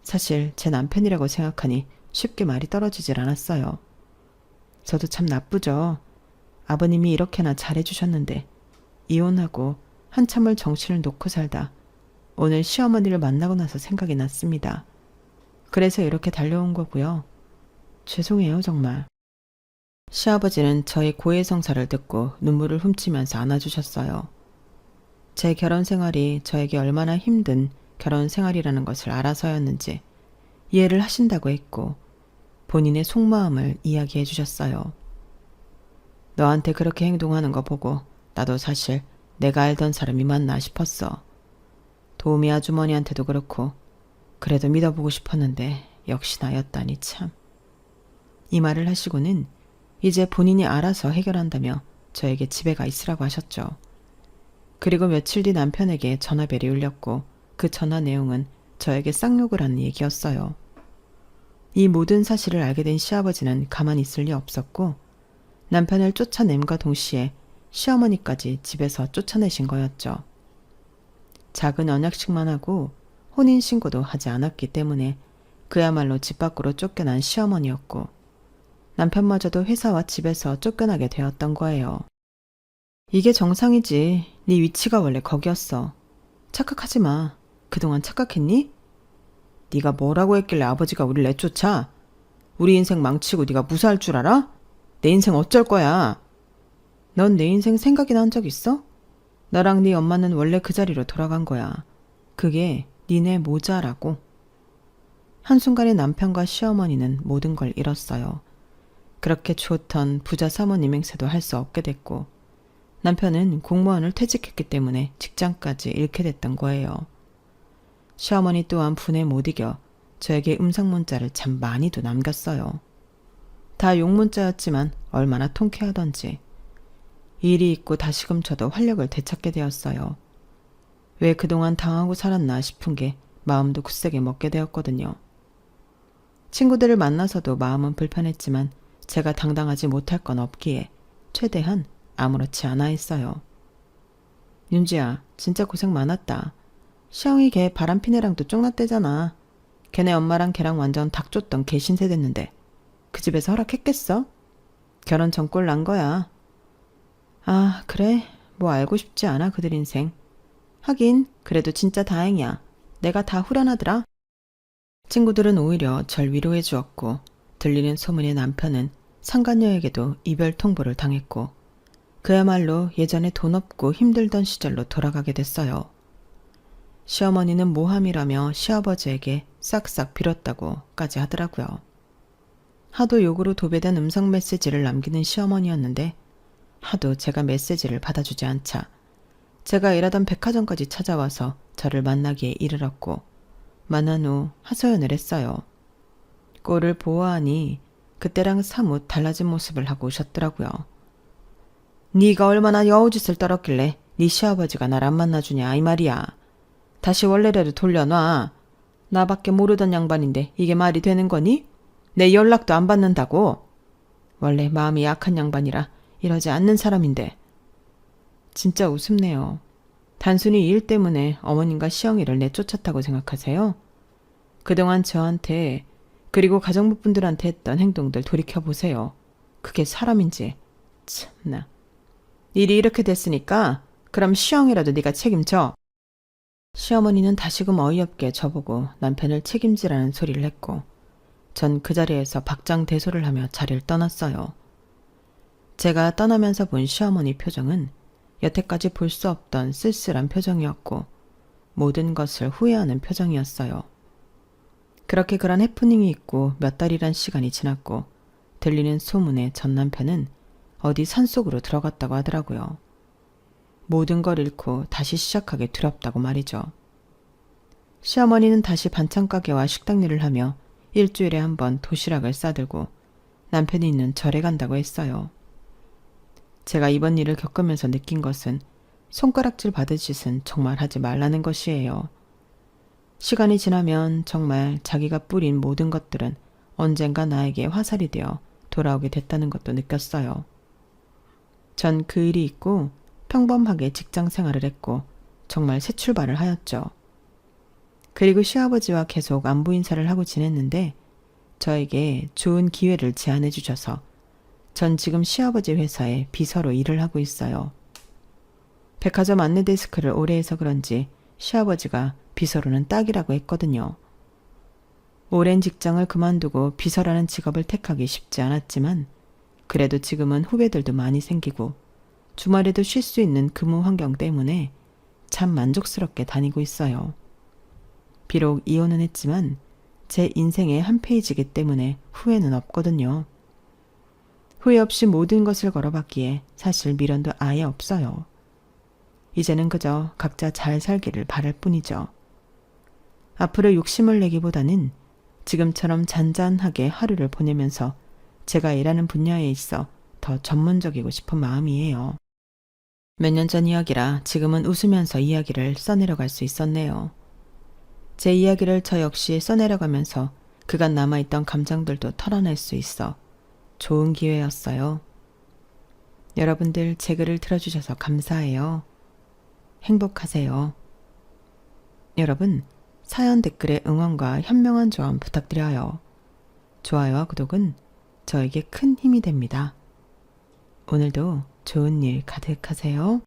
사실 제 남편이라고 생각하니 쉽게 말이 떨어지질 않았어요. 저도 참 나쁘죠. 아버님이 이렇게나 잘해주셨는데 이혼하고 한참을 정신을 놓고 살다 오늘 시어머니를 만나고 나서 생각이 났습니다. 그래서 이렇게 달려온 거고요. 죄송해요 정말. 시아버지는 저의 고해성사를 듣고 눈물을 훔치면서 안아주셨어요. 제 결혼 생활이 저에게 얼마나 힘든 결혼 생활이라는 것을 알아서였는지 이해를 하신다고 했고 본인의 속마음을 이야기해 주셨어요. 너한테 그렇게 행동하는 거 보고 나도 사실 내가 알던 사람이 맞나 싶었어. 도우미 아주머니한테도 그렇고 그래도 믿어보고 싶었는데 역시나였다니 참. 이 말을 하시고는 이제 본인이 알아서 해결한다며 저에게 집에 가 있으라고 하셨죠. 그리고 며칠 뒤 남편에게 전화벨이 울렸고 그 전화 내용은 저에게 쌍욕을 하는 얘기였어요. 이 모든 사실을 알게 된 시아버지는 가만히 있을 리 없었고 남편을 쫓아냄과 동시에 시어머니까지 집에서 쫓아내신 거였죠. 작은 언약식만 하고 혼인신고도 하지 않았기 때문에 그야말로 집 밖으로 쫓겨난 시어머니였고 남편마저도 회사와 집에서 쫓겨나게 되었던 거예요. 이게 정상이지. 네 위치가 원래 거기였어. 착각하지 마. 그동안 착각했니? 네가 뭐라고 했길래 아버지가 우릴 내쫓아? 우리 인생 망치고 네가 무사할 줄 알아? 내 인생 어쩔 거야? 넌 내 인생 생각이나 한 적 있어? 나랑 네 엄마는 원래 그 자리로 돌아간 거야. 그게 니네 모자라고. 한순간에 남편과 시어머니는 모든 걸 잃었어요. 그렇게 좋던 부자 사모님 행세도 할 수 없게 됐고 남편은 공무원을 퇴직했기 때문에 직장까지 잃게 됐던 거예요. 시어머니 또한 분에 못 이겨 저에게 음성문자를 참 많이도 남겼어요. 다 욕문자였지만 얼마나 통쾌하던지. 일이 있고 다시금 저도 활력을 되찾게 되었어요. 왜 그동안 당하고 살았나 싶은 게 마음도 굳세게 먹게 되었거든요. 친구들을 만나서도 마음은 불편했지만 제가 당당하지 못할 건 없기에 최대한 아무렇지 않아 했어요. 윤지야, 진짜 고생 많았다. 시영이 걔 바람피네랑도 쫑났대잖아. 걔네 엄마랑 걔랑 완전 닭 쫓던 개신세 됐는데 그 집에서 허락했겠어? 결혼 전꼴 난 거야. 아, 그래? 뭐 알고 싶지 않아 그들 인생. 하긴 그래도 진짜 다행이야. 내가 다 후련하더라. 친구들은 오히려 절 위로해 주었고 들리는 소문에 남편은 상간녀에게도 이별 통보를 당했고 그야말로 예전에 돈 없고 힘들던 시절로 돌아가게 됐어요. 시어머니는 모함이라며 시아버지에게 싹싹 빌었다고까지 하더라고요. 하도 욕으로 도배된 음성 메시지를 남기는 시어머니였는데 하도 제가 메시지를 받아주지 않자 제가 일하던 백화점까지 찾아와서 저를 만나기에 이르렀고 만난 후 하소연을 했어요. 꼴을 보아하니 그때랑 사뭇 달라진 모습을 하고 오셨더라고요. 네가 얼마나 여우짓을 떨었길래 네 시아버지가 날 안 만나주냐 이 말이야. 다시 원래대로 돌려놔. 나밖에 모르던 양반인데 이게 말이 되는 거니? 내 연락도 안 받는다고. 원래 마음이 약한 양반이라 이러지 않는 사람인데. 진짜 우습네요. 단순히 일 때문에 어머님과 시영이를 내쫓았다고 생각하세요? 그동안 저한테 그리고 가정부분들한테 했던 행동들 돌이켜보세요. 그게 사람인지. 참나. 일이 이렇게 됐으니까 그럼 시영이라도 네가 책임져. 시어머니는 다시금 어이없게 저보고 남편을 책임지라는 소리를 했고 전 그 자리에서 박장대소를 하며 자리를 떠났어요. 제가 떠나면서 본 시어머니 표정은 여태까지 볼 수 없던 쓸쓸한 표정이었고 모든 것을 후회하는 표정이었어요. 그렇게 그런 해프닝이 있고 몇 달이란 시간이 지났고 들리는 소문에 전 남편은 어디 산속으로 들어갔다고 하더라고요. 모든 걸 잃고 다시 시작하기 두렵다고 말이죠. 시어머니는 다시 반찬가게와 식당 일을 하며 일주일에 한 번 도시락을 싸들고 남편이 있는 절에 간다고 했어요. 제가 이번 일을 겪으면서 느낀 것은 손가락질 받을 짓은 정말 하지 말라는 것이에요. 시간이 지나면 정말 자기가 뿌린 모든 것들은 언젠가 나에게 화살이 되어 돌아오게 됐다는 것도 느꼈어요. 전 그 일이 있고 평범하게 직장 생활을 했고 정말 새 출발을 하였죠. 그리고 시아버지와 계속 안부 인사를 하고 지냈는데 저에게 좋은 기회를 제안해 주셔서 전 지금 시아버지 회사에 비서로 일을 하고 있어요. 백화점 안내 데스크를 오래 해서 그런지 시아버지가 비서로는 딱이라고 했거든요. 오랜 직장을 그만두고 비서라는 직업을 택하기 쉽지 않았지만 그래도 지금은 후배들도 많이 생기고 주말에도 쉴 수 있는 근무 환경 때문에 참 만족스럽게 다니고 있어요. 비록 이혼은 했지만 제 인생의 한 페이지이기 때문에 후회는 없거든요. 후회 없이 모든 것을 걸어봤기에 사실 미련도 아예 없어요. 이제는 그저 각자 잘 살기를 바랄 뿐이죠. 앞으로 욕심을 내기보다는 지금처럼 잔잔하게 하루를 보내면서 제가 일하는 분야에 있어 더 전문적이고 싶은 마음이에요. 몇 년 전 이야기라 지금은 웃으면서 이야기를 써내려갈 수 있었네요. 제 이야기를 저 역시 써내려가면서 그간 남아있던 감정들도 털어낼 수 있어 좋은 기회였어요. 여러분들 제 글을 들어주셔서 감사해요. 행복하세요. 여러분, 사연 댓글에 응원과 현명한 조언 부탁드려요. 좋아요와 구독은 저에게 큰 힘이 됩니다. 오늘도 좋은 일 가득하세요.